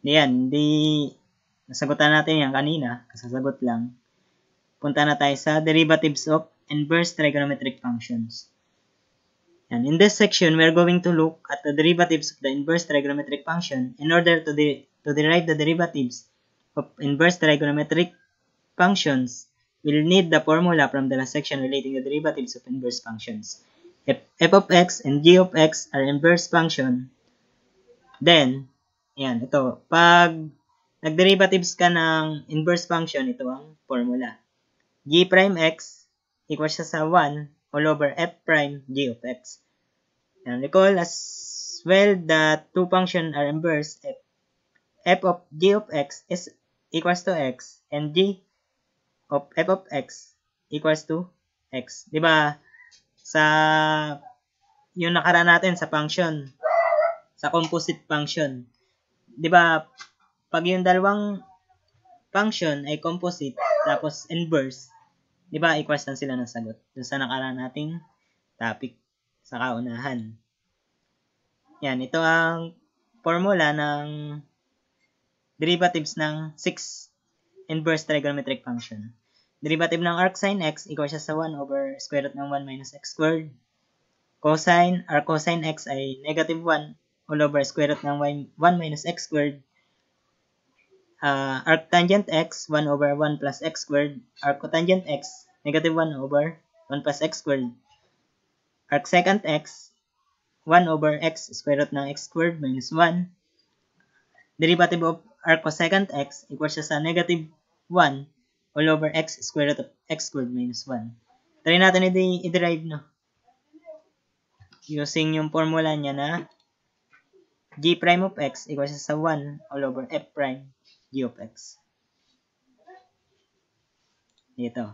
Yan, nasagutan natin yan kanina, kasasagot lang. Punta na tayo sa derivatives of inverse trigonometric functions. And in this section, we are going to look at the derivatives of the inverse trigonometric function. In order to derive the derivatives of inverse trigonometric functions, we'll need the formula from the last section relating the derivatives of inverse functions. If f of x and g of x are inverse function, then, yan, ito, pag nag-derivatives ka ng inverse function, ito ang formula. G prime x equals sa 1 all over f prime g of x. And recall as well that two functions are inverse if f of g of x is equals to x and g of f of x equals to x. Diba? Sa yung nakaraan natin sa function, sa composite function. Diba? Pag yung dalawang function ay composite tapos inverse, diba? Equals lang sila ng sagot. Dun sa nakaraan nating topic sa kaunahan. Yan, ito ang formula ng derivatives ng 6 inverse trigonometric function. Derivative ng arcsine x equals sa 1 over square root ng 1 minus x squared. Cosine x ay negative 1 all over square root ng 1 minus x squared. Arctangent x, 1 over 1 plus x squared. Arcotangent x, negative 1 over 1 plus x squared. Arcsecant x, 1 over x square root ng x squared minus 1. Derivative of arccosecant x equals sa negative 1 all over x square root of x squared minus 1. Try natin i-derive, no? Using yung formula niya na g prime of x equals sa 1 all over f prime g of x. Dito.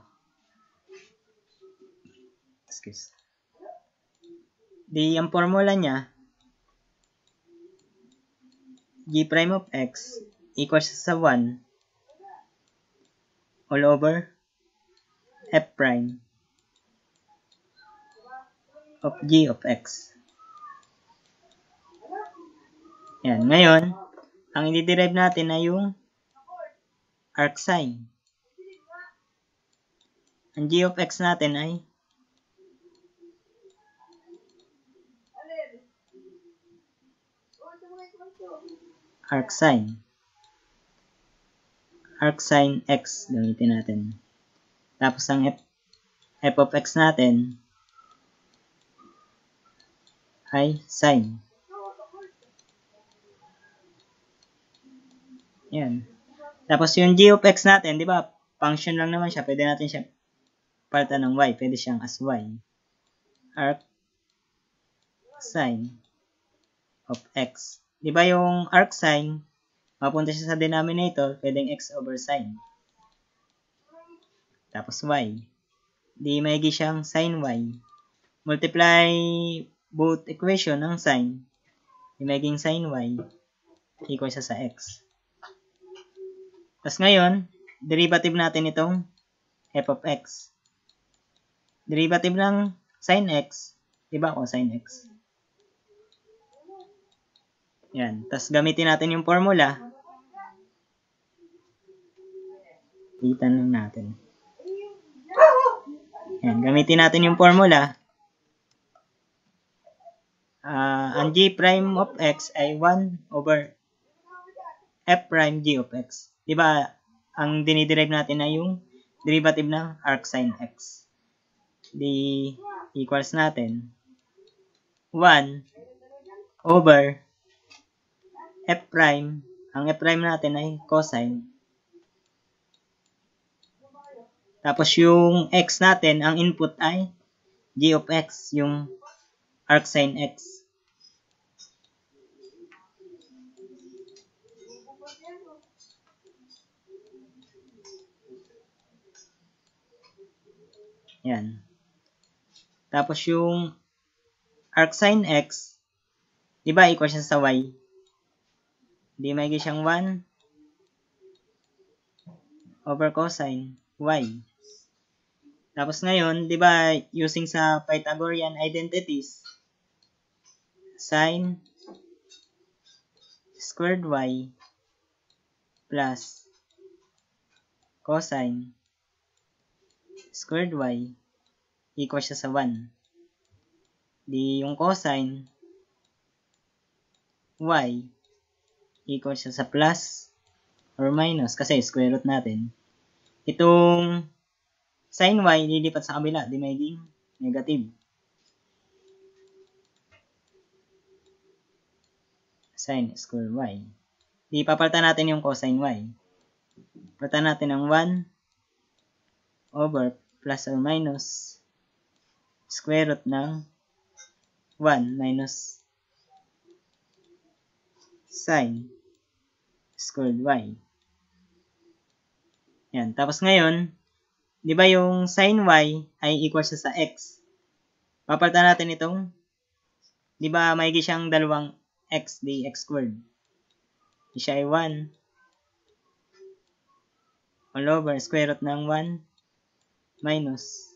Excuse. Ang formula niya, g prime of x equals sa 1 all over f prime of g of x. Yan. Ngayon, ang i-derive natin ay yung arcsine. Ang g of x natin ay arcsine. Arcsine x gamitin natin. Tapos ang f of x natin ay sine. Yan. Tapos yung g of x natin, di ba, function lang naman siya. Pwede natin siya palitan ng y. Pwede siyang as y. Arc sine of x. Di ba yung arc sine, mapunta siya sa denominator, pwedeng x over sine. Tapos y. Di maigi siyang sine y. Multiply both equation ng sine. Di maiging sine y equal siya sa x. Tapos ngayon, derivative natin itong f of x. Derivative ng sin x, diba o sin x? Yan. Tapos gamitin natin yung formula. Itan lang natin. Yan. Gamitin natin yung formula. Ang g prime of x ay 1 over f prime g of x. Di ba, ang diniderive natin ay yung derivative ng arcsine x. Di equals natin 1 over f prime. Ang f prime natin ay cosine. Tapos yung x natin, ang input ay g of x, yung arcsine x. Yan. Tapos yung arcsine x, di ba equal siya sa y? Di may siyang 1 over cosine y. Tapos ngayon, di ba using sa Pythagorean identities, sine squared y plus cosine squared y equal siya sa 1. Di yung cosine y equal siya sa plus or minus kasi square root natin. Itong sin y lilipat sa kabila, di magiging negative. Sin square y. Di papalitan natin yung cosine y. Palitan natin ng 1 over plus or minus square root ng 1 minus sin squared y. Yan. Tapos ngayon, di ba yung sin y ay equal siya sa x? Papalitan natin itong, di ba may siyang dalawang x, di x squared. Di siya ay 1 all over square root ng 1 minus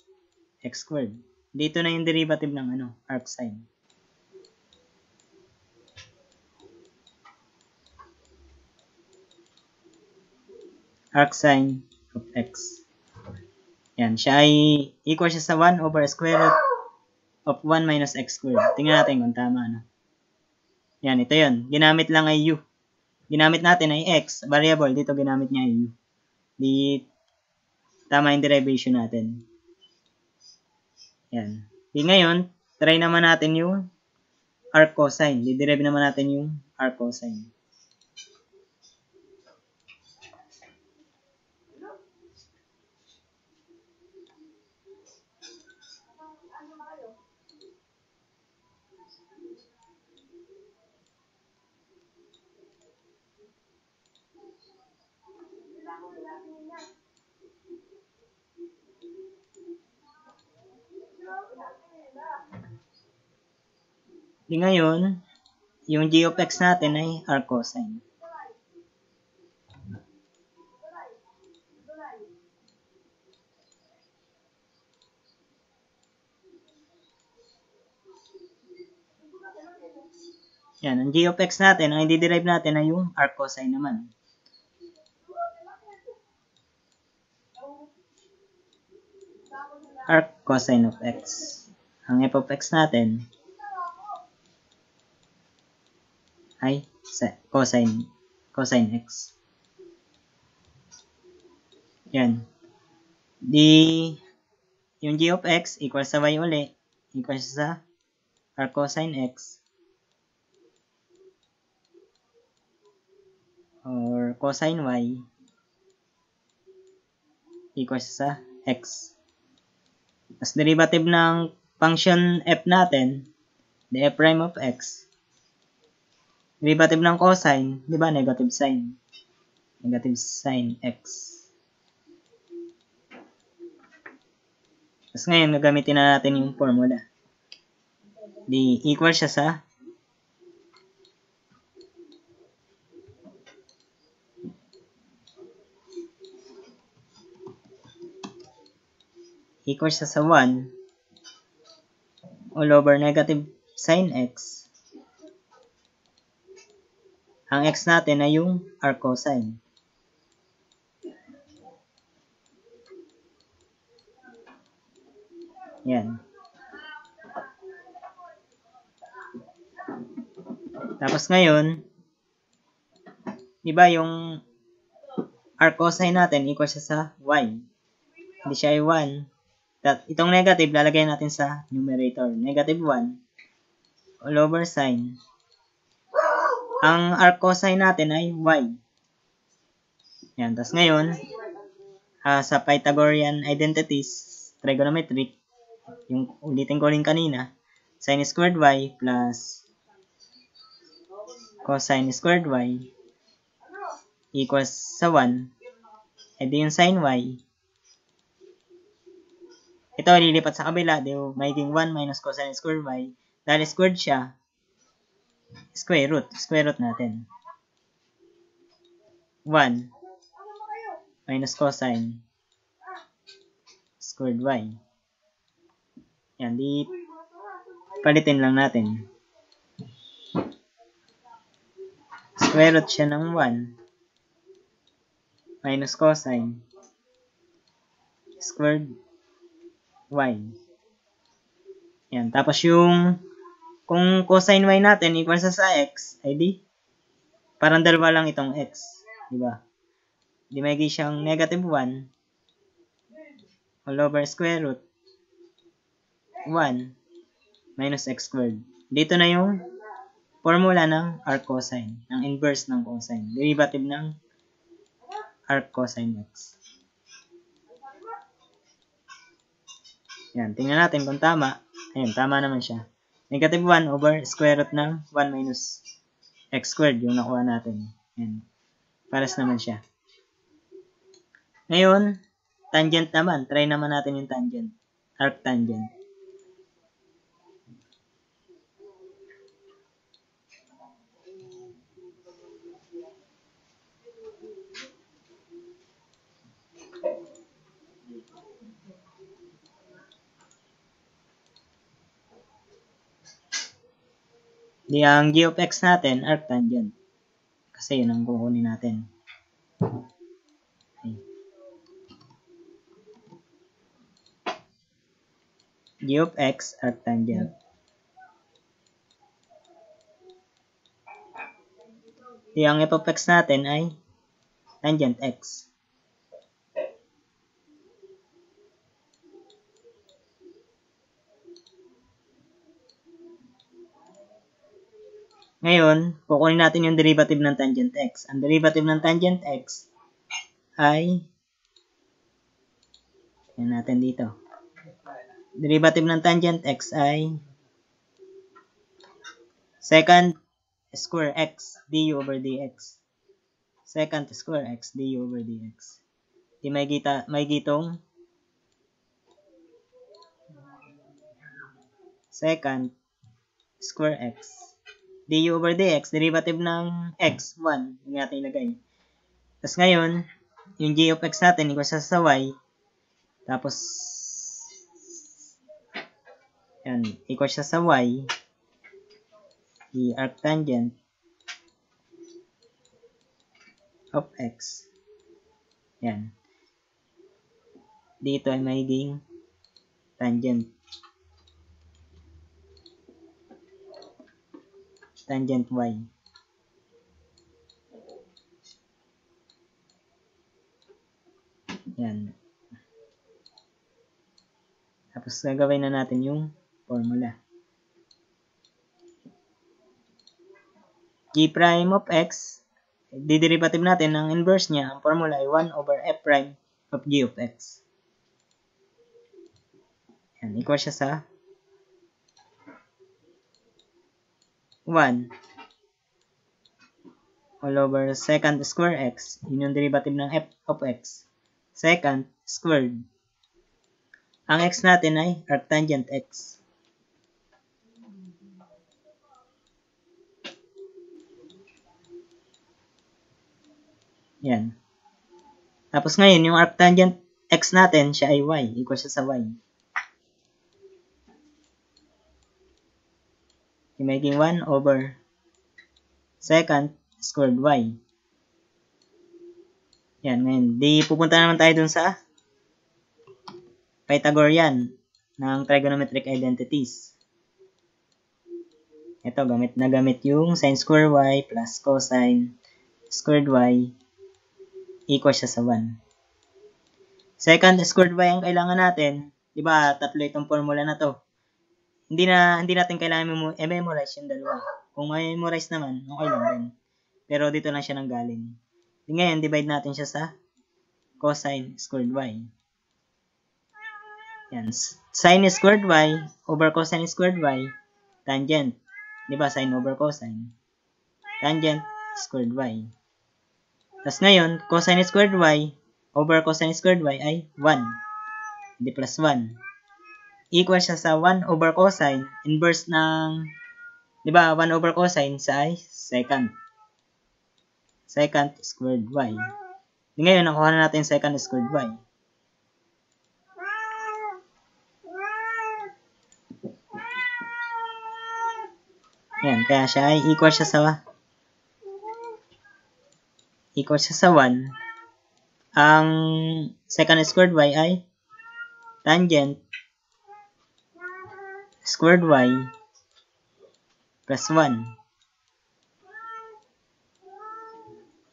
x squared. Dito na yung derivative ng arcsine. Arcsine of x. Yan, siya ay equal siya sa 1 over square root of 1 minus x squared. Tingnan natin kung tama, Yan, ito yun. Ginamit lang ay u. Ginamit natin ay x, variable. Dito ginamit niya ay u. Di tama yung derivation natin. Yan. Di ngayon, try naman natin yung arc cosine. Di-derive naman natin yung arc cosine. Di ngayon, yung g of x natin ay arc cosine. Yan, ang g of x natin, ang i-derive natin ay yung arc cosine naman. Arc cosine of x. Ang f of x natin ay cosine x. Yan. Yung g of x equals sa y uli, equals sa arc cosine x or cosine y equals sa x. As derivative ng function f natin, the f prime of x, derivative ng cosine, di ba negative sign? Negative sign x. Tapos ngayon, gagamitin na natin yung formula. Di equal siya sa equal siya sa 1 all over negative sin x. Ang x natin ay yung arc cosine. Yan. Tapos ngayon, di ba yung arc cosine natin equal siya sa y. Hindi siya ay 1. Itong negative, lalagay natin sa numerator. Negative 1 all over sine. Ang arc cosine natin ay y. Yan. Tapos ngayon, sa Pythagorean identities, trigonometric, yung ulitin ko rin kanina, sin squared y plus cosine squared y equals sa 1. Edi yung sin y, ito lilipat sa kabila, di magiging 1 minus cosine squared y. Dahil squared siya, square root natin. 1 minus cosine squared y. Yan, di palitin lang natin. Square root siya ng 1 minus cosine squared y. Yan, tapos yung kung cosine y natin equal sa x, ay di parang dalawa lang itong x, di ba? Di may siyang negative 1 all over square root 1 minus x squared. Dito na yung formula ng arc cosine, ng inverse ng cosine, derivative ng arc cosine x. Yan, tingnan natin kung tama. Ayun, tama naman siya. Negative 1 over square root ng 1 minus x squared yung nakuha natin. Yan, pares naman siya. Ngayon, tangent naman. Try naman natin yung tangent. Arc tangent. Di ang g of x natin, arc tangent. Kasi yun ang kukunin natin. Okay. G of x, arc tangent. Di ang f of x natin ay tangent x. Ngayon, kukunin natin yung derivative ng tangent x. Ang derivative ng tangent x ay, yan natin dito. Derivative ng tangent x ay secant square x du over dx. Secant square x du over dx. Di may gitong secant square x du over dx, derivative ng x, 1. Hindi natin ilagay. Tapos ngayon, yung g of x natin, equal sa y. Tapos, yan, equal siya sa y. The arc tangent of x. Yan. Dito ay magiging tangent. Tangent y. Yan. Tapos gagawin na natin yung formula. G prime of x, diderivative natin ng inverse niya, ang formula ay 1 over f prime of g of x. Yan, equal siya sa 1 all over secant square x. Yun yung derivative ng f of x. Secant squared. Ang x natin ay arctangent x. Yan. Tapos ngayon, yung arctangent x natin, siya ay y. Equal siya sa y. Yung magiging 1 over secant squared y. Yan, ngayon. Di pupunta naman tayo dun sa Pythagorean ng trigonometric identities. Ito, gamit yung sin square y plus cosine squared y equal siya sa 1. Second squared y ang kailangan natin. Diba, tatlo itong formula na to. Hindi natin kailangan i-memorize yung dalawa. Kung may memorize naman, okay lang din. Pero dito lang siya nanggaling. Ngayon, divide natin siya sa cosine squared y. Yan. Sine squared y over cosine squared y, tangent. Diba, sine over cosine. Tangent squared y. Tapos ngayon, cosine squared y over cosine squared y ay 1. Hindi plus 1. Equal siya sa 1 over cosine, inverse ng, di ba, 1 over cosine sa ay secant. Secant squared y. Ngayon, nakuha na natin secant squared y. Yan, kaya siya ay equal siya sa 1. Ang secant squared y ay tangent squared y plus 1.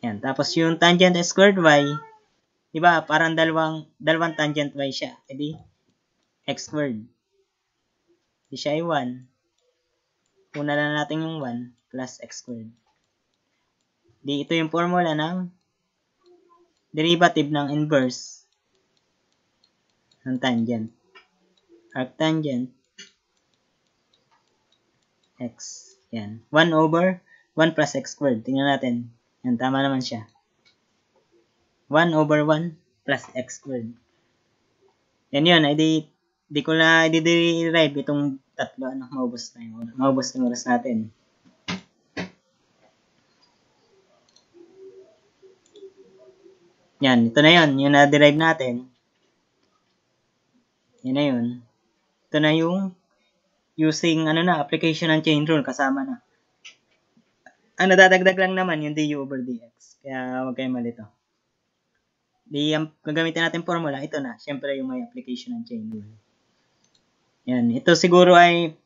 Yan. Tapos yung tangent squared y, di ba, parang dalawang tangent y siya. E di, x squared. Di siya ay 1. Una lang natin yung 1 plus x squared. Di, ito yung formula ng derivative ng inverse ng tangent. Arctangent x. Yan. 1 over 1 plus x squared. Tingnan natin. Yan, tama naman siya. 1 over 1 plus x squared. Yan yun. Ay di ko na i-derive itong tatlo. Maubos na yung oras natin. Yan. Ito na yun. Yung na-derive natin. Yan na yun. Ito na yung using application ng chain rule. Kasama na. Ang nadadagdag lang naman yung du over dx. Kaya huwag kayong malito. Ang gagamitin natin formula, ito na. Siyempre yung may application ng chain rule. Yan. Ito siguro ay